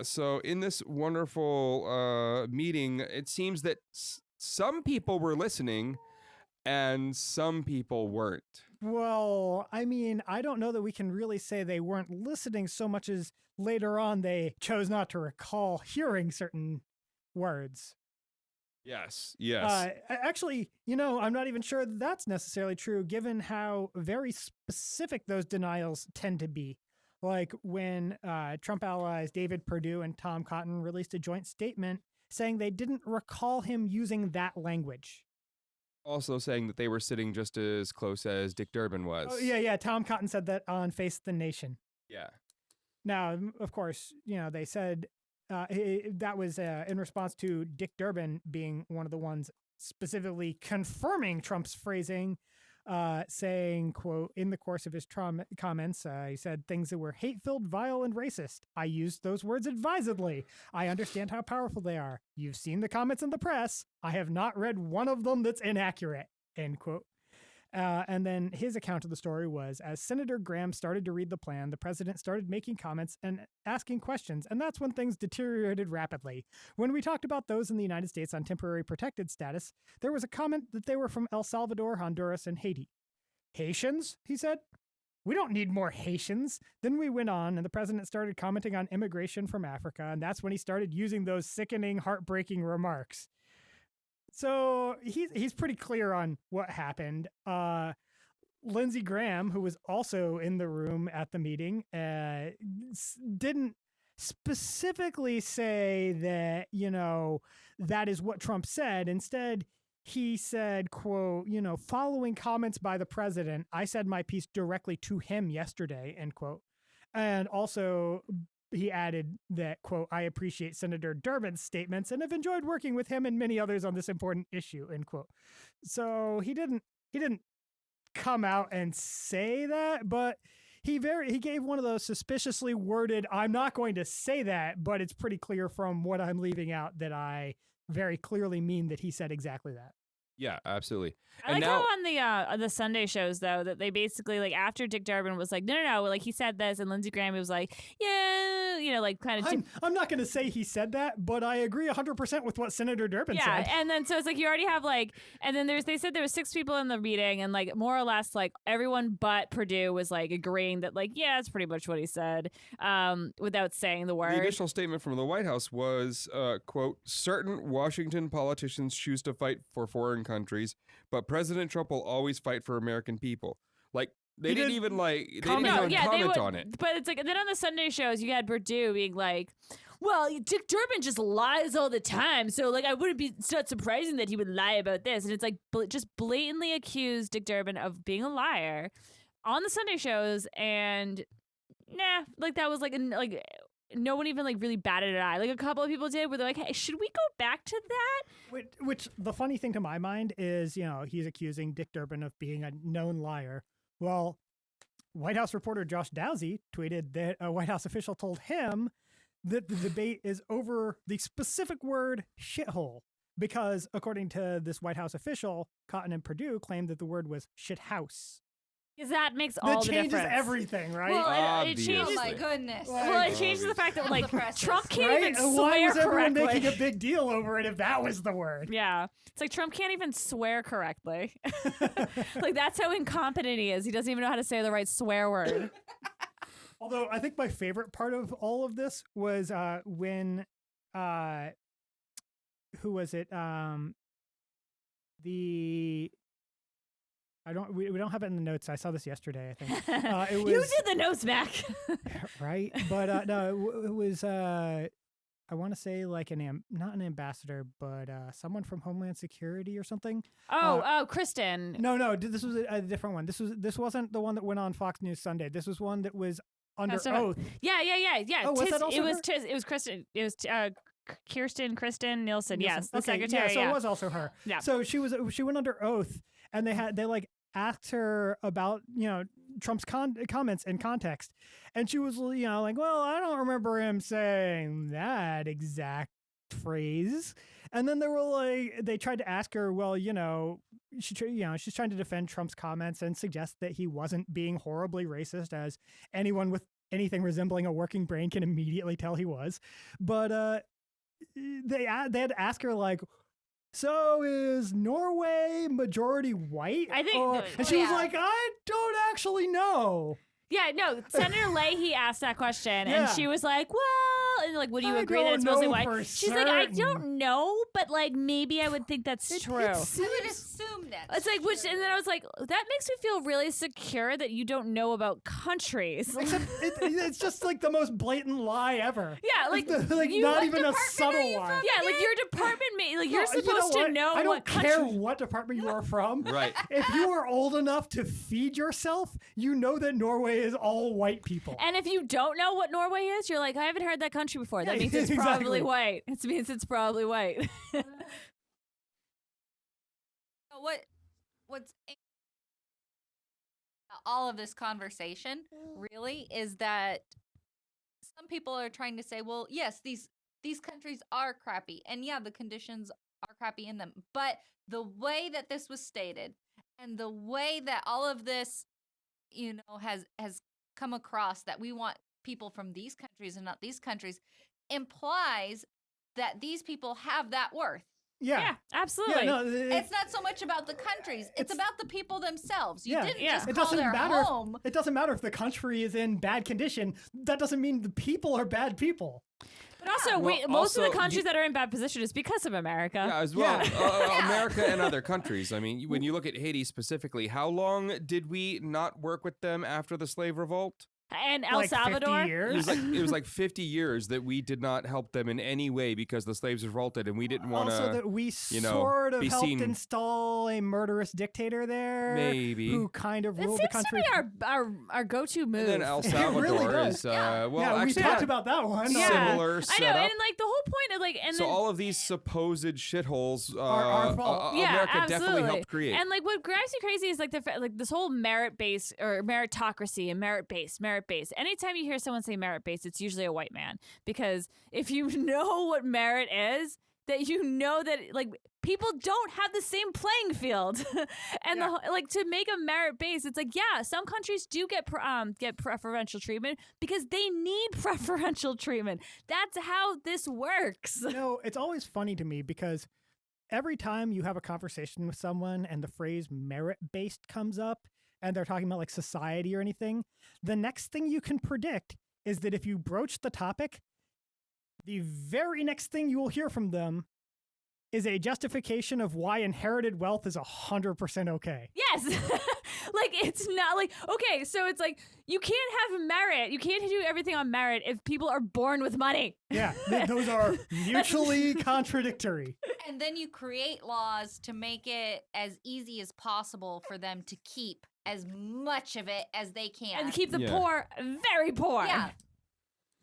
so in this wonderful meeting, it seems that some people were listening and some people weren't. Well, I mean, I don't know that we can really say they weren't listening so much as later on they chose not to recall hearing certain words. Yes, yes. Actually, I'm not even sure that's necessarily true given how very specific those denials tend to be. Like when Trump allies David Perdue and Tom Cotton released a joint statement saying they didn't recall him using that language. Also saying that they were sitting just as close as Dick Durbin was. Oh, yeah. Tom Cotton said that on Face the Nation. Yeah. Now, of course, they said that was in response to Dick Durbin being one of the ones specifically confirming Trump's phrasing, saying, quote, in the course of his comments, he said things that were hate-filled, vile, and racist. I used those words advisedly. I understand how powerful they are. You've seen the comments in the press. I have not read one of them that's inaccurate, end quote. And then his account of the story was, as Senator Graham started to read the plan, the president started making comments and asking questions, and that's when things deteriorated rapidly. When we talked about those in the United States on temporary protected status, there was a comment that they were from El Salvador, Honduras, and Haiti. Haitians, he said. We don't need more Haitians. Then we went on, and the president started commenting on immigration from Africa, and that's when he started using those sickening, heartbreaking remarks. So he's pretty clear on what happened. Lindsey Graham, who was also in the room at the meeting, didn't specifically say that, that is what Trump said. Instead, he said, quote, following comments by the president, I said my piece directly to him yesterday, end quote. And also, he added that, quote, I appreciate Senator Durbin's statements and have enjoyed working with him and many others on this important issue, end quote. So he didn't come out and say that, but he gave one of those suspiciously worded, I'm not going to say that, but it's pretty clear from what I'm leaving out that I very clearly mean that he said exactly that. Yeah, absolutely. I like how on the Sunday shows though that they basically like after Dick Durbin was like no like he said this and Lindsey Graham was like like kind of I'm not going to say he said that, but I agree 100% with what Senator Durbin said. Yeah, and then so it's like you already have like, and then they said there was 6 people in the meeting and like more or less like everyone but Perdue was like agreeing that like yeah that's pretty much what he said without saying the word. The initial statement from the White House was quote, certain Washington politicians choose to fight for foreign countries, but President Trump will always fight for American people. Like they didn't even comment on it. But it's like then on the Sunday shows you had Perdue being like, well, Dick Durbin just lies all the time, so like it's not surprising that he would lie about this. And it's like just blatantly accused Dick Durbin of being a liar on the Sunday shows, and like that was like no one even like really batted an eye. Like a couple of people did where they're like, hey, should we go back to that? Which the funny thing to my mind is, he's accusing Dick Durbin of being a known liar. Well, White House reporter Josh Dowsey tweeted that a White House official told him that the debate is over the specific word shithole because, according to this White House official, Cotton and Perdue claimed that the word was shithouse. Because that makes all the difference. That changes everything, right? Well, it changes. Oh my goodness. Well, it changes the fact that like Trump can't right? even swear Why was everyone correctly. making a big deal over it if that was the word? Yeah, it's like Trump can't even swear correctly. Like that's how incompetent he is. He doesn't even know how to say the right swear word. Although I think my favorite part of all of this was when who was it? We don't have it in the notes. I saw this yesterday, I think. It was, you did the notes, Mac. Right? But no, it was, I want to say like not an ambassador, but someone from Homeland Security or something. Oh, Kristen. No, this was a different one. This wasn't the one that went on Fox News Sunday. This was one that was under oath. Yeah. Oh, was that also it was Kristen. It was Kristen Nielsen. Yes, the secretary. Yeah, so it was also her. Yeah. So she went under oath, and they like asked her about Trump's comments in context, and she was like, well, I don't remember him saying that exact phrase. And then they tried to ask her, well, she's trying to defend Trump's comments and suggest that he wasn't being horribly racist, as anyone with anything resembling a working brain can immediately tell he was. But they had to ask her like, so is Norway majority white? I think, and she was like, I don't actually know. Yeah, no, Senator Leahy asked that question, and she was like, well, and like, would you I agree that it's mostly white? She's like, I certain. don't know, but like, maybe I would think that's true. I would assume that. It's like, and then I was like, that makes me feel really secure that you don't know about countries. Except it's just like the most blatant lie ever. Yeah, like not even a subtle lie. Yeah, like your department, you're supposed to know I don't what country. care what department you are from. Right. If you are old enough to feed yourself, you know that Norway is all white people. And if you don't know what Norway is, you're like, I haven't heard that country before. That means it's probably white. It means it's probably white. What's all of this conversation really is that some people are trying to say, well, yes, these countries are crappy, and yeah, the conditions are crappy in them, but the way that this was stated and the way that all of this has come across, that we want people from these countries and not these countries, implies that these people have that worth. Yeah, absolutely. Yeah, no, It's not so much about the countries; it's about the people themselves. You didn't just it call doesn't their matter. home. It doesn't matter if the country is in bad condition. That doesn't mean the people are bad people. But also, Well, most of also, the countries that are in bad position is because of America. Yeah, as well. America and other countries. I mean, when you look at Haiti specifically, how long did we not work with them after the slave revolt? And El Like 50 Salvador. years. It was like 50 years that we did not help them in any way because the slaves revolted, and we didn't want Also, to. that we you know, sort of be helped seen- install a murderous dictator there, Maybe. who kind of It ruled seems the country. to be our go-to move. And then El It really Salvador does. is Yeah. well, yeah, we actually, talked about that one. Yeah. similar I know, setup. and like the whole point of like, and So then all of these supposed shitholes, Are our fault. yeah, America definitely absolutely. helped create. And like what drives me crazy is like like this whole merit base or meritocracy and merit base. Anytime you hear someone say merit base, it's usually a white man, because if you know what merit is, that you know that like people don't have the same playing field, and like to make a merit base, it's like some countries do get preferential treatment because they need preferential treatment. That's how this works. It's always funny to me because every time you have a conversation with someone and the phrase merit-based comes up and they're talking about like society or anything, the next thing you can predict is that if you broach the topic, the very next thing you will hear from them is a justification of why inherited wealth is 100% okay. Yes. Like, it's not like, okay, so it's like, you can't have merit. You can't do everything on merit if people are born with money. Yeah, those are mutually contradictory. And then you create laws to make it as easy as possible for them to keep as much of it as they can. And keep the Yeah. poor very poor. Yeah.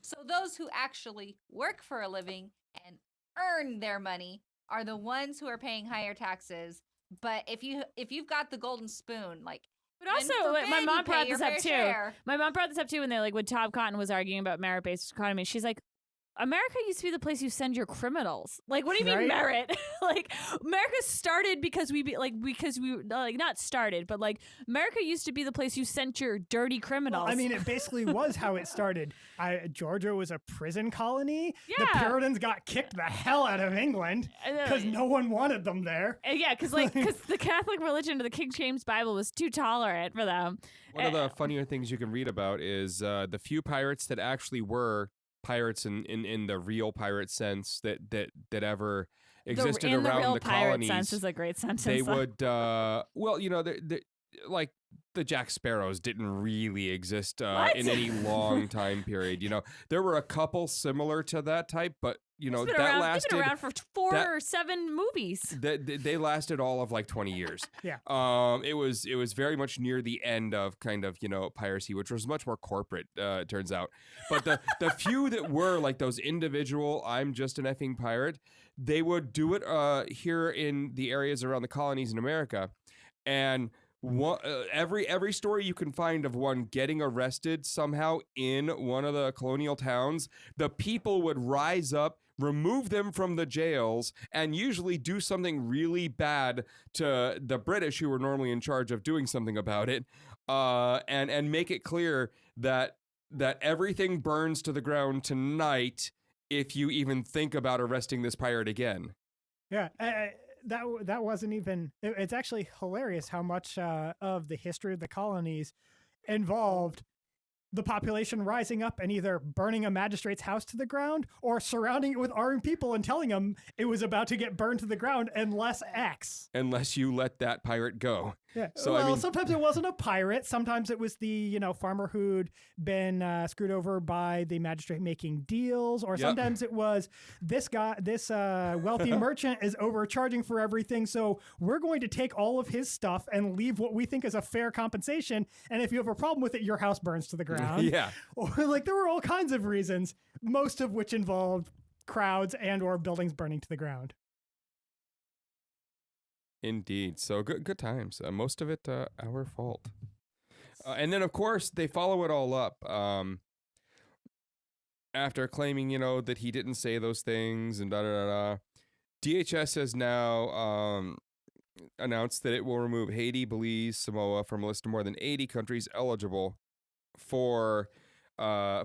So those who actually work for a living and earn their money are the ones who are paying higher taxes. But if you've got the golden spoon, like, But also, then like, my forbid mom you pay brought your this up fair too. share. My mom brought this up too when when Tom Cotton was arguing about merit-based economy. She's like, America used to be the place you send your criminals. Like, what do you mean Right? merit? Like, America started because not started, but like America used to be the place you sent your dirty criminals. Well, I mean, it basically was how it started. Georgia was a prison colony. The Yeah. Puritans got kicked the hell out of England because no one wanted them there. Yeah, because the Catholic religion of the King James Bible was too tolerant for them. One of the funnier things you can read about is the few pirates that actually were pirates in the real pirate sense that ever existed in around the real the pirate colonies. sense is a great sentence. They would, like the Jack Sparrows didn't really exist What? in any long time period. There were a couple similar to that type, but It's that been around, lasted. They've been around for 4 that- or 7 movies. They lasted all of like 20 years. Yeah. It was very much near the end of kind of piracy, which was much more corporate. It turns out, but the few that were like those individual, I'm just an effing pirate, they would do it here in the areas around the colonies in America, and every story you can find of one getting arrested somehow in one of the colonial towns, the people would rise up, remove them from the jails, and usually do something really bad to the British, who were normally in charge of doing something about it, and make it clear that everything burns to the ground tonight if you even think about arresting this pirate again. Yeah. That wasn't even. It's actually hilarious how much of the history of the colonies involved the population rising up and either burning a magistrate's house to the ground or surrounding it with armed people and telling them it was about to get burned to the ground unless X. Unless you let that pirate go. Yeah. So, well, I mean, sometimes it wasn't a pirate. Sometimes it was the farmer who'd been screwed over by the magistrate making deals, or Yep. sometimes it was this wealthy merchant is overcharging for everything, so we're going to take all of his stuff and leave what we think is a fair compensation. And if you have a problem with it, your house burns to the ground. yeah. Or like there were all kinds of reasons, most of which involved crowds and or buildings burning to the ground. Indeed. So good times. Most of it our fault. And then, of course, they follow it all up after claiming, that he didn't say those things and da-da-da-da. DHS has now announced that it will remove Haiti, Belize, Samoa from a list of more than 80 countries eligible for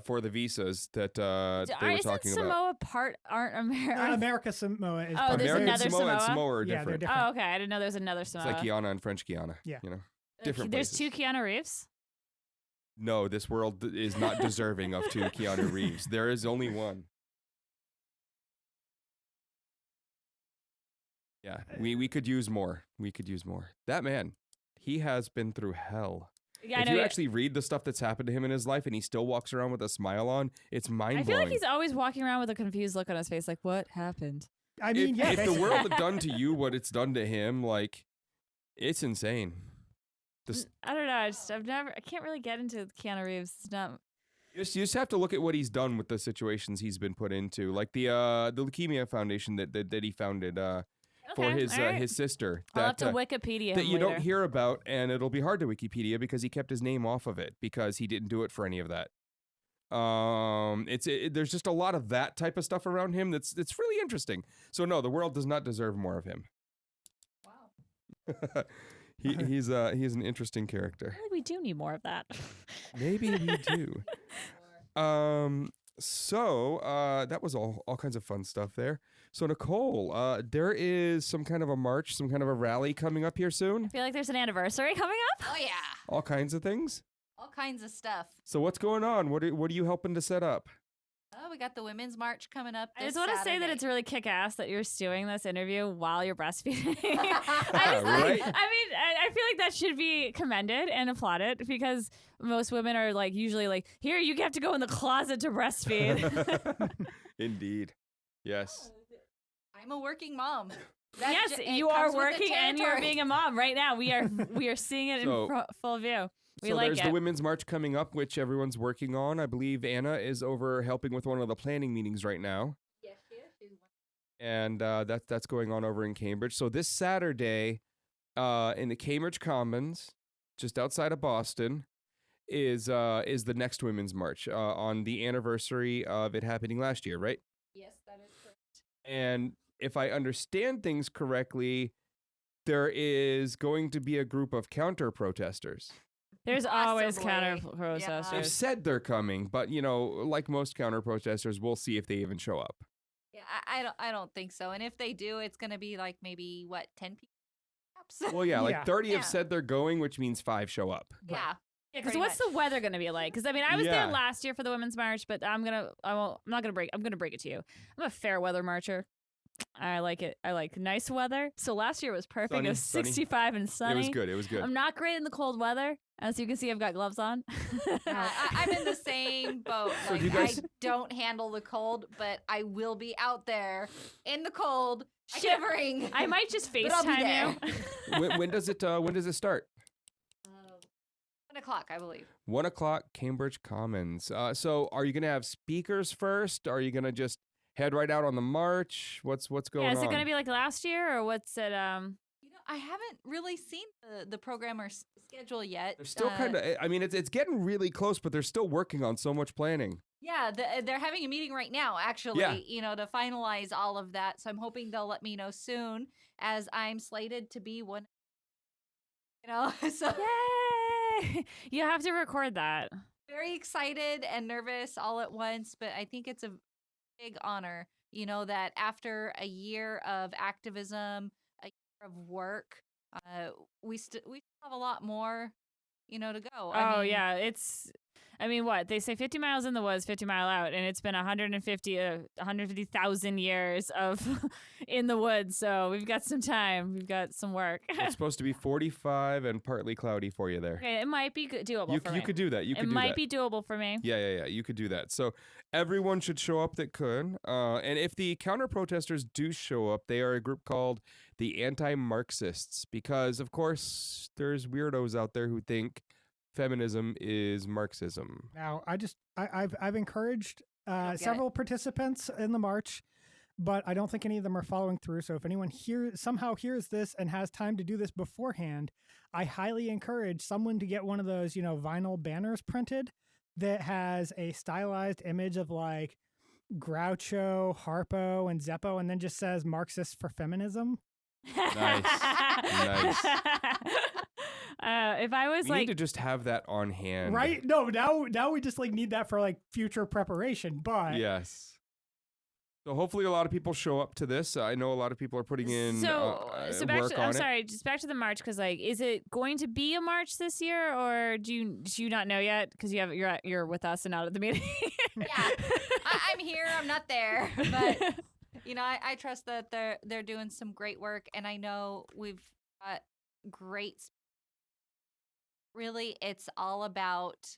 for the visas that they were Isn't talking Samoa about. aren't America Samoa is Oh, part there's of it. American another Samoa and Samoa? Samoa are Yeah, they're different. different. Oh, okay. I didn't know there was another Samoa. It's like Guyana and French Guiana. Yeah. You know, different There's places. 2 Keanu Reeves. No, this world is not deserving of 2 Keanu Reeves. There is only one. Yeah, we could use more. We could use more. That man, he has been through hell. Yeah, If I know. you actually read the stuff that's happened to him in his life and he still walks around with a smile on, it's mind-blowing. I feel like he's always walking around with a confused look on his face, like, what happened? I mean, if, yeah. if the basically. world had done to you what it's done to him, like, it's insane. I don't know. I can't really get into Keanu Reeves. It's not. You just have to look at what he's done with the situations he's been put into, like the Leukemia Foundation that he founded for Okay, his all right. his sister. I'll have that to Wikipedia that him you don't later. hear about, and it'll be hard to Wikipedia because he kept his name off of it because he didn't do it for any of that. There's just a lot of that type of stuff around him that's really interesting. So no, the world does not deserve more of him. Wow. He's an interesting character. I think we do need more of that. Maybe we do. So that was all kinds of fun stuff there. So Nicole, there is some kind of a march, some kind of a rally coming up here I soon. feel like there's an anniversary coming up. Oh yeah, All kinds of things. all kinds of stuff. So what's going on? What are you helping to set up? Oh, we got the women's march coming up. I This just want to say that Saturday. it's really kick-ass that you're doing this interview while you're breastfeeding. Right? I mean, I feel like that should be commended and applauded because most women are like usually like, here, you have to go in the closet to breastfeed. Indeed. Yes. I'm a working mom. Yes, it you are comes with the working and you're territory. being a mom right now. We are seeing it So- in full view. We So like there's it. the Women's March coming up, which everyone's working on. I believe Anna is over helping with one of the planning meetings right now. Yes, she is. She's And that's going on over in Cambridge. So this Saturday, in the Cambridge Commons, just outside of Boston, is the next Women's March on the anniversary of it happening last year, right? Yes, that is correct. And if I understand things correctly, there is going to be a group of counter protesters. There's always Possibly. counter Yeah. protesters. They've said they're coming, but like most counter protesters, we'll see if they even show up. Yeah, I don't think so. And if they do, it's gonna be like maybe 10 people. Perhaps? Well, yeah, like Yeah. 30 Yeah. have said they're going, which means 5 show up. yeah. Yeah, because Pretty what's much. the weather going to be like? Because I mean, I was Yeah. there last year for the Women's March, but I'm not gonna break it to you. I'm a fair weather marcher. I like it. I like nice weather. So last year was perfect. Sunny, It was sunny. 65 and sunny. It was good. It was good. I'm not great in the cold weather. As you can see, I've got gloves on. I'm in the same boat. So Like, do you guys- I don't handle the cold, but I will be out there in the cold, Shit. shivering. I might just But I'll be FaceTime you. when does it start? 1 o'clock, I believe. 1 o'clock, Cambridge Commons. So are you going to have speakers first? Are you going to just head right out on the march? What's going Yeah, on? is it going to be like last year or what's it? I haven't really seen the programmer schedule yet. They're still kind of, I mean, it's getting really close, but they're still working on so much planning. Yeah, they're having a meeting right now, actually, Yeah. to finalize all of that. So I'm hoping they'll let me know soon, as I'm slated to be one. So Yay! You have to record that. very excited and nervous all at once, but I think it's a big honor, that after a year of activism, a year of work, we still have a lot more, to go. Oh yeah, I mean, what they say, 50 miles in the woods, 50 mile out, and it's been 150,000 years of in the woods. So we've got some time. We've got some work. It's supposed to be 45 and partly cloudy for you there. Okay, it might be doable for me. You could do that. You could It do might that. be doable for me. Yeah. You could do that. So everyone should show up that could. And if the counter protesters do show up, they are a group called the Anti-Marxists, because of course there's weirdos out there who think feminism is Marxism. Now, I've encouraged don't get several participants in the march, but I don't think any of them are following through. So if anyone somehow hears this and has time to do this beforehand, I highly encourage someone to get one of those, vinyl banners printed that has a stylized image of like Groucho, Harpo, and Zeppo, and then just says Marxist for feminism. Nice. If I was We like, need to just have that on hand. Right? No, now we just like need that for like future preparation. But Yes. So hopefully a lot of people show up to this. I know a lot of people are putting in so back work to, on I'm it. sorry, just back to the march, because like, is it going to be a march this year, or do you not know yet? Because you're with us and not at the meeting. Yeah, I'm here. I'm not there, but I trust that they're doing some great work, and I know we've got great. Really, it's all about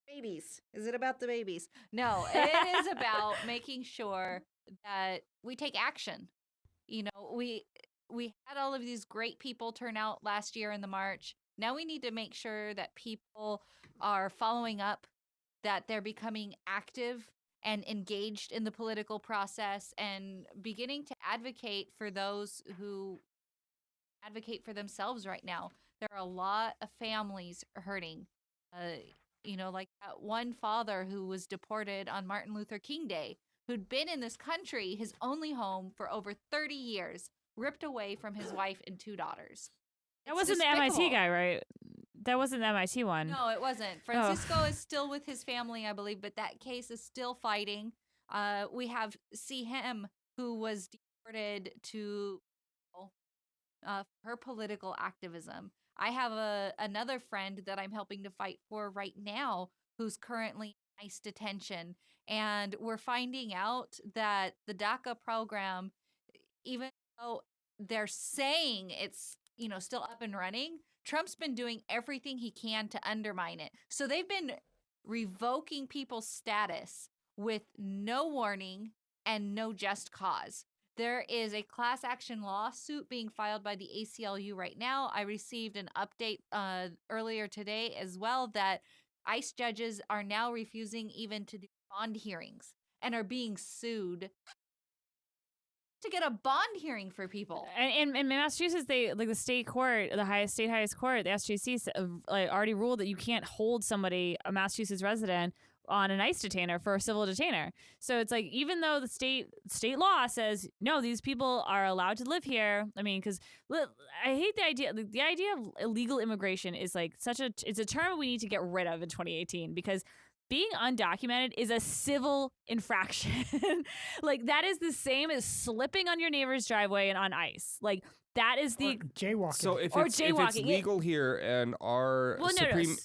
babies. Is it about the babies? No, it is about making sure that we take action. We had all of these great people turn out last year in the march. Now we need to make sure that people are following up, that they're becoming active and engaged in the political process and beginning to advocate for those who advocate for themselves right now. There are a lot of families hurting. Like that one father who was deported on Martin Luther King Day, who'd been in this country, his only home, for over 30 years, ripped away from his wife and 2 daughters. That It's wasn't the MIT despicable. guy, right? That wasn't the MIT one. No, it wasn't. Francisco is still with his family, I believe, but that case is still fighting. We have him, who was deported to her political activism. I have another friend that I'm helping to fight for right now who's currently in ICE detention. And we're finding out that the DACA program, even though they're saying it's still up and running, Trump's been doing everything he can to undermine it. So they've been revoking people's status with no warning and no just cause. There is a class action lawsuit being filed by the ACLU right now. I received an update earlier today as well that ICE judges are now refusing even to do bond hearings and are being sued to get a bond hearing for people. And in Massachusetts, they like the state court, the highest court, the SJC, already ruled that you can't hold somebody, a Massachusetts resident, on an ICE detainer for a civil detainer. So it's like, even though the state law says no, these people are allowed to live here. I mean, because I hate the idea of illegal immigration is like it's a term we need to get rid of in 2018, because being undocumented is a civil infraction. Like, that is the same as slipping on your neighbor's driveway and on ice. Like, that is the jaywalking. So if Or it's jaywalking, legal here and our Well, no, no, supreme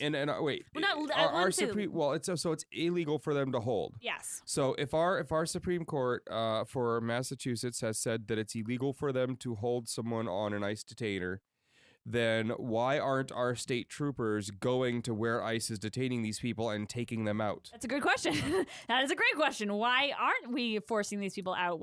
wait, Well, not- I our wouldn't say- supreme so it's illegal for them to hold. yes. So if our Supreme Court for Massachusetts has said that it's illegal for them to hold someone on an ICE detainer, then why aren't our state troopers going to where ICE is detaining these people and taking them out? That's a good question. That is a great question. Why aren't we forcing these people out?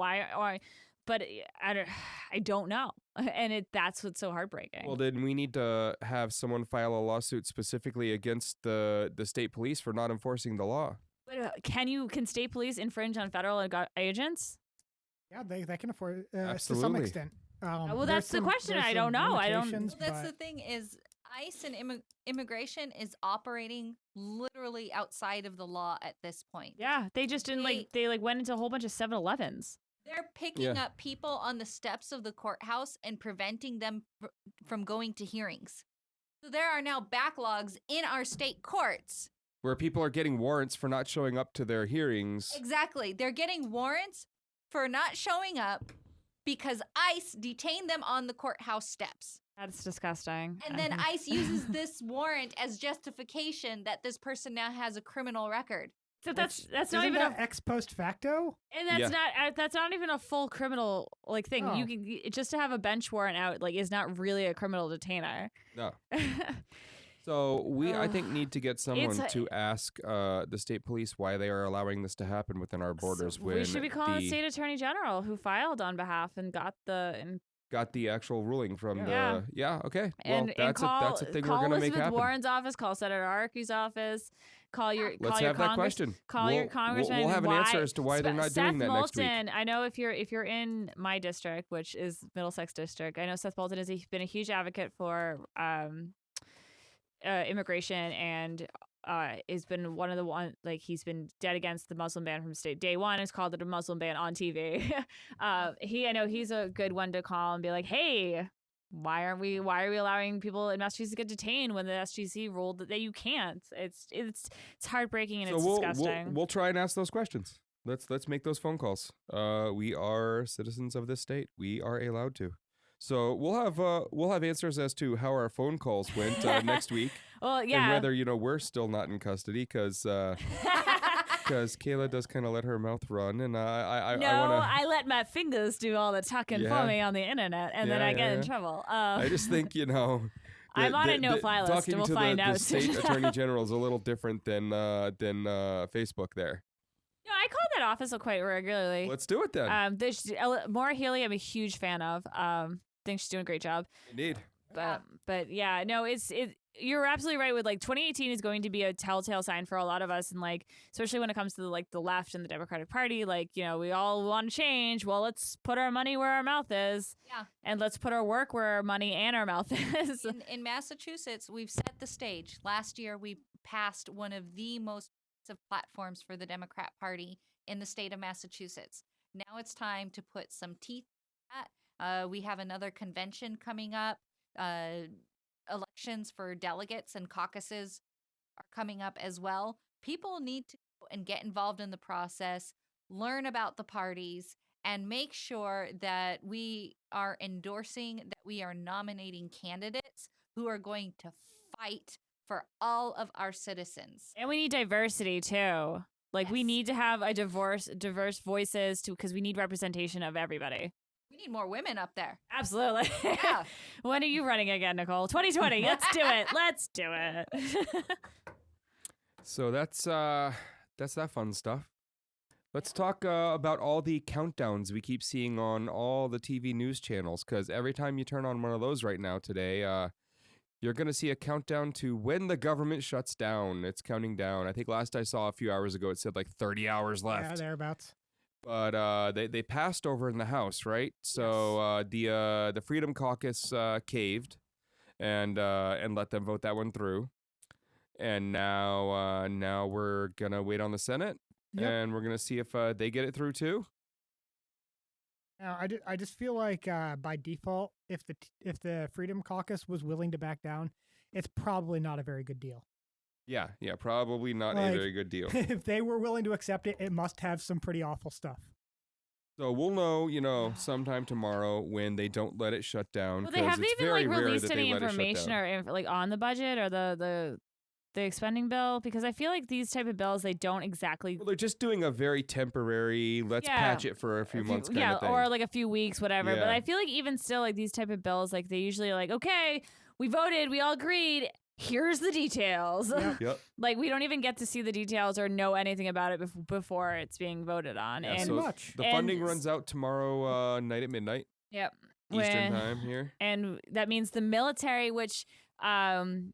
But I don't know. And that's what's so heartbreaking. Well, then we need to have someone file a lawsuit specifically against the state police for not enforcing the law. But can state police infringe on federal agents? Yeah, they can afford to some Absolutely. extent. Well, There's that's the some- question. there's I some don't know. I don't- limitations, That's the but- thing is ICE and immigration is operating literally outside of the law at this point. Yeah, they just didn't they went into a whole bunch of 7-Elevens. They're picking Yeah. up people on the steps of the courthouse and preventing them from going to hearings. So there are now backlogs in our state courts. Where people are getting warrants for not showing up to their hearings. Exactly. They're getting warrants for not showing up because ICE detained them on the courthouse steps. That's disgusting. And then ICE uses this warrant as justification that this person now has a criminal record. So that's not Isn't even that ex post facto? and that's Yeah. not even a full criminal thing. Oh. You can just to have a bench warrant out is not really a criminal detainer. No. So we, I think, Ugh. need to get someone It's a- to ask the state police why they are allowing this to happen within our borders. So when we should be calling the the state attorney general who filed on behalf and got got the actual ruling from Yeah. the okay. Well, and that's call a thing call we're gonna Elizabeth make happen. Warren's office, call Senator Arky's office, call your Let's call your have that Congress, question. call your We'll- congressman. We'll have an why, answer as to why they're not Seth doing that next week. Moulton, I know if you're in my district, which is Middlesex district, I know Seth Moulton has been a huge advocate for immigration and has been one of the he's been dead against the Muslim ban from state day one. Has called it a Muslim ban on TV. I know he's a good one to call and be like, hey, why are we allowing people in Massachusetts to get detained when the SGC ruled that you can't? It's heartbreaking and it's disgusting. We'll try and ask those questions. Let's make those phone calls. We are citizens of this state. We are allowed to. So we'll have answers as to how our phone calls went next week. Well, yeah. And whether we're still not in custody because Kayla does kind of let her mouth run, and I let my fingers do all the talking for me on the internet, and then I get in trouble. I just think I'm on a no-fly list. We'll find out. The state attorney general is a little different than Facebook there. No, I call that office quite regularly. Let's do it then. Maura Healey, I'm a huge fan of. Think she's doing a great job. Indeed. But yeah, no, you're absolutely right with 2018 is going to be a telltale sign for a lot of us, and especially when it comes to the left and the Democratic Party, we all want to change. Well, let's put our money where our mouth is. Yeah. And let's put our work where our money and our mouth is. In Massachusetts, we've set the stage. Last year we passed one of the most platforms for the Democrat Party in the state of Massachusetts. Now it's time to put some teeth at. We have another convention coming up. Elections for delegates and caucuses are coming up as well. People need to go and get involved in the process, learn about the parties, and make sure that we are endorsing, that we are nominating candidates who are going to fight for all of our citizens. And we need diversity too. We need to have a diverse voices because we need representation of everybody. We need more women up there. Absolutely. Yeah. When are you running again, Nicole? 2020. Let's do it. Let's do it. So that's that fun stuff. Let's talk about all the countdowns we keep seeing on all the TV news channels, because every time you turn on one of those right now today, you're going to see a countdown to when the government shuts down. It's counting down. I think last I saw a few hours ago, it said 30 hours left. Yeah, thereabouts. But they passed over in the House, right? So the Freedom Caucus caved and let them vote that one through. And now we're gonna wait on the Senate, and we're gonna see if they get it through too. Now, I just feel like by default, if the Freedom Caucus was willing to back down, it's probably not a very good deal. Yeah, probably not a very good deal. If they were willing to accept it, it must have some pretty awful stuff. So we'll know, sometime tomorrow when they don't let it shut down. Well, they haven't even released any information or on the budget or the expending bill, because I feel like these type of bills, they don't exactly. Well, they're just doing a very temporary. Let's patch it for a few months kind of thing. Or a few weeks, whatever. Yeah. But I feel like even still, these type of bills, they usually okay, we voted, we all agreed. Here's the details. Yep. We don't even get to see the details or know anything about it before it's being voted on. Yeah, and so the funding runs out tomorrow night at midnight. Yep. Eastern time here. And that means the military, which, the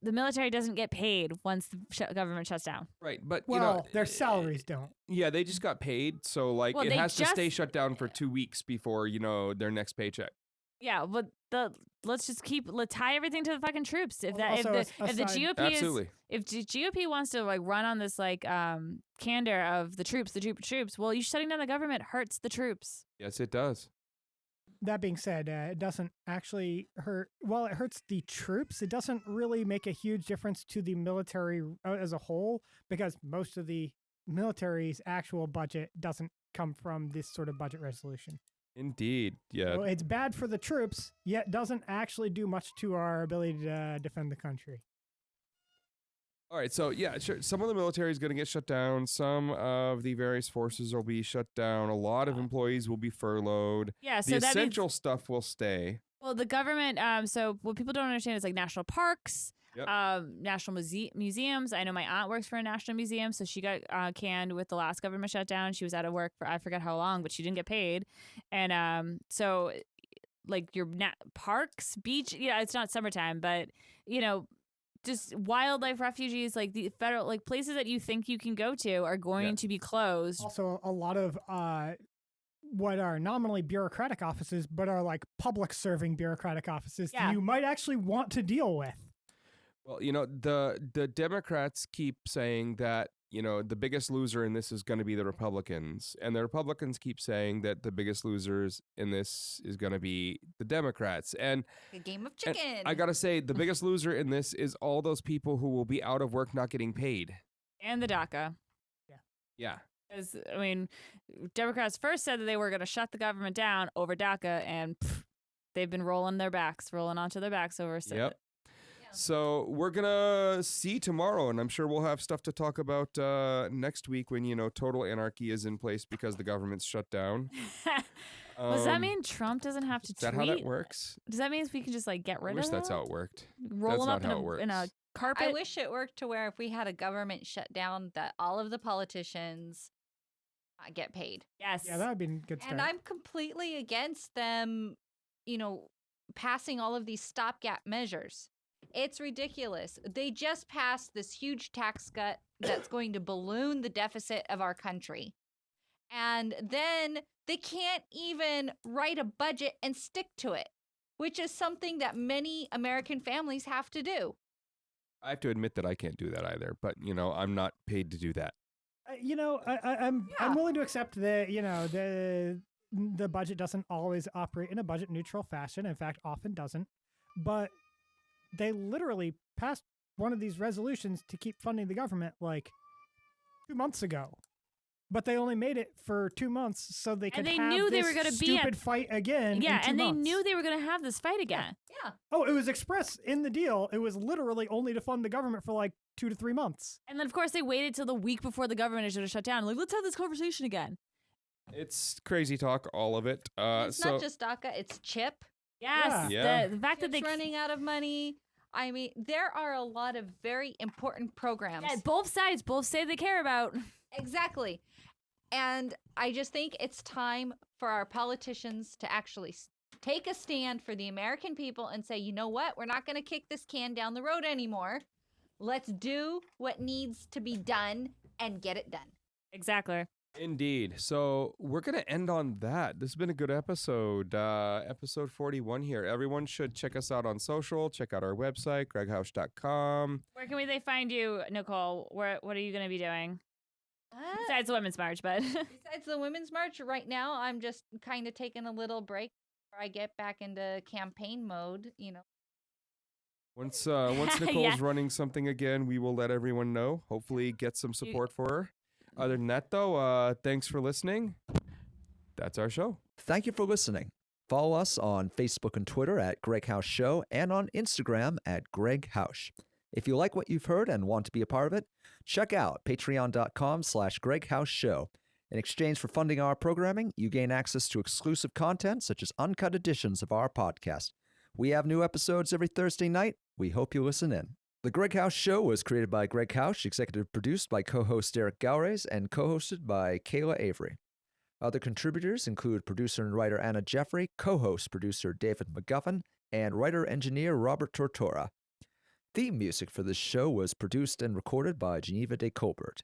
military doesn't get paid once the government shuts down. Right, but their salaries don't. Yeah, they just got paid, so it has to stay shut down for 2 weeks before their next paycheck. Yeah, but let's just tie everything to the fucking troops. If the GOP absolutely. If the GOP wants to run on this candor of the troops, well, you shutting down the government hurts the troops. Yes, it does. That being said, it doesn't actually hurt. Well, it hurts the troops. It doesn't really make a huge difference to the military as a whole, because most of the military's actual budget doesn't come from this sort of budget resolution. Indeed, yeah. Well, it's bad for the troops, yet doesn't actually do much to our ability to defend the country. All right, so sure. Some of the military is going to get shut down. Some of the various forces will be shut down. A lot of employees will be furloughed. Yeah, so the that essential stuff will stay. Well, the government. So what people don't understand is national parks. Yep. National museums. I know my aunt works for a national museum, so she got canned with the last government shutdown. She was out of work for I forget how long, but she didn't get paid. And so your parks, beach. Yeah, it's not summertime, but just wildlife refuges, the federal places that you think you can go to are going to be closed. Also, a lot of what are nominally bureaucratic offices, but are public serving bureaucratic offices that you might actually want to deal with. Well, the Democrats keep saying that, the biggest loser in this is going to be the Republicans. And the Republicans keep saying that the biggest losers in this is going to be the Democrats. And A game of and chicken. I got to say, the biggest loser in this is all those people who will be out of work not getting paid. And the DACA. Yeah. Because, I mean, Democrats first said that they were going to shut the government down over DACA, and they've been rolling onto their backs over it. Yep. So we're going to see tomorrow, and I'm sure we'll have stuff to talk about next week when, total anarchy is in place because the government's shut down. Does that mean Trump doesn't have to Is that tweet? how that works? Does that mean we can just, get rid I of wish it? that's how it worked. Roll That's them up not how it in a works. carpet? I wish it worked to where if we had a government shutdown that all of the politicians get paid. Yes. Yeah, that would be a good start. And I'm completely against them, passing all of these stopgap measures. It's ridiculous. They just passed this huge tax cut that's going to balloon the deficit of our country. And then they can't even write a budget and stick to it, which is something that many American families have to do. I have to admit that I can't do that either, but, I'm not paid to do that. I'm Yeah. willing to accept that the budget doesn't always operate in a budget neutral fashion. In fact, often doesn't. But they literally passed one of these resolutions to keep funding the government 2 months ago. But they only made it for 2 months so they could they have knew they this were gonna be stupid fight again. Yeah, in 2 and they months. knew they were going to have this fight again. Yeah. Oh, it was express in the deal. It was literally only to fund the government for 2 to 3 months. And then, of course, they waited till the week before the government is going to shut down. Let's have this conversation again. It's crazy talk, all of it. It's not just DACA, it's CHIP. Yes. Yeah. The fact that Chip's they running out of money. I mean, there are a lot of very important programs. Yeah, both sides both say they care about. Exactly. And I just think it's time for our politicians to actually take a stand for the American people and say, you know what? We're not going to kick this can down the road anymore. Let's do what needs to be done and get it done. Exactly. Indeed. So we're going to end on that. This has been a good episode. Episode 41 here. Everyone should check us out on social. Check out our website, GreggHoush.com. Where can they find you, Nicole? What are you going to be doing? Besides the Women's March, but Besides the Women's March, right now, I'm just kind of taking a little break before I get back into campaign mode, Once Nicole's Yeah. running something again, we will let everyone know. Hopefully get some support for her. Other than that, though, thanks for listening. That's our show. Thank you for listening. Follow us on Facebook and Twitter at GreggHoush Show and on Instagram at GreggHoush. If you like what you've heard and want to be a part of it, check out patreon.com/GreggHoush Show. In exchange for funding our programming, you gain access to exclusive content such as uncut editions of our podcast. We have new episodes every Thursday night. We hope you listen in. The GreggHoush Show was created by GreggHoush, executive produced by co-host Eric Gaures, and co-hosted by Kayla Avery. Other contributors include producer and writer Anna Jeffrey, co-host producer David McGuffin, and writer-engineer Robert Tortora. Theme music for this show was produced and recorded by Geneva de Colbert.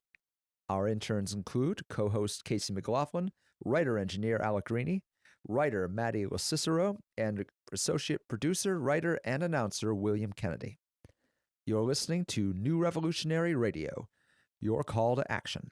Our interns include co-host Casey McLaughlin, writer-engineer Alec Greeny, writer Maddie LoCicero, and associate producer, writer, and announcer William Kennedy. You're listening to New Revolutionary Radio, your call to action.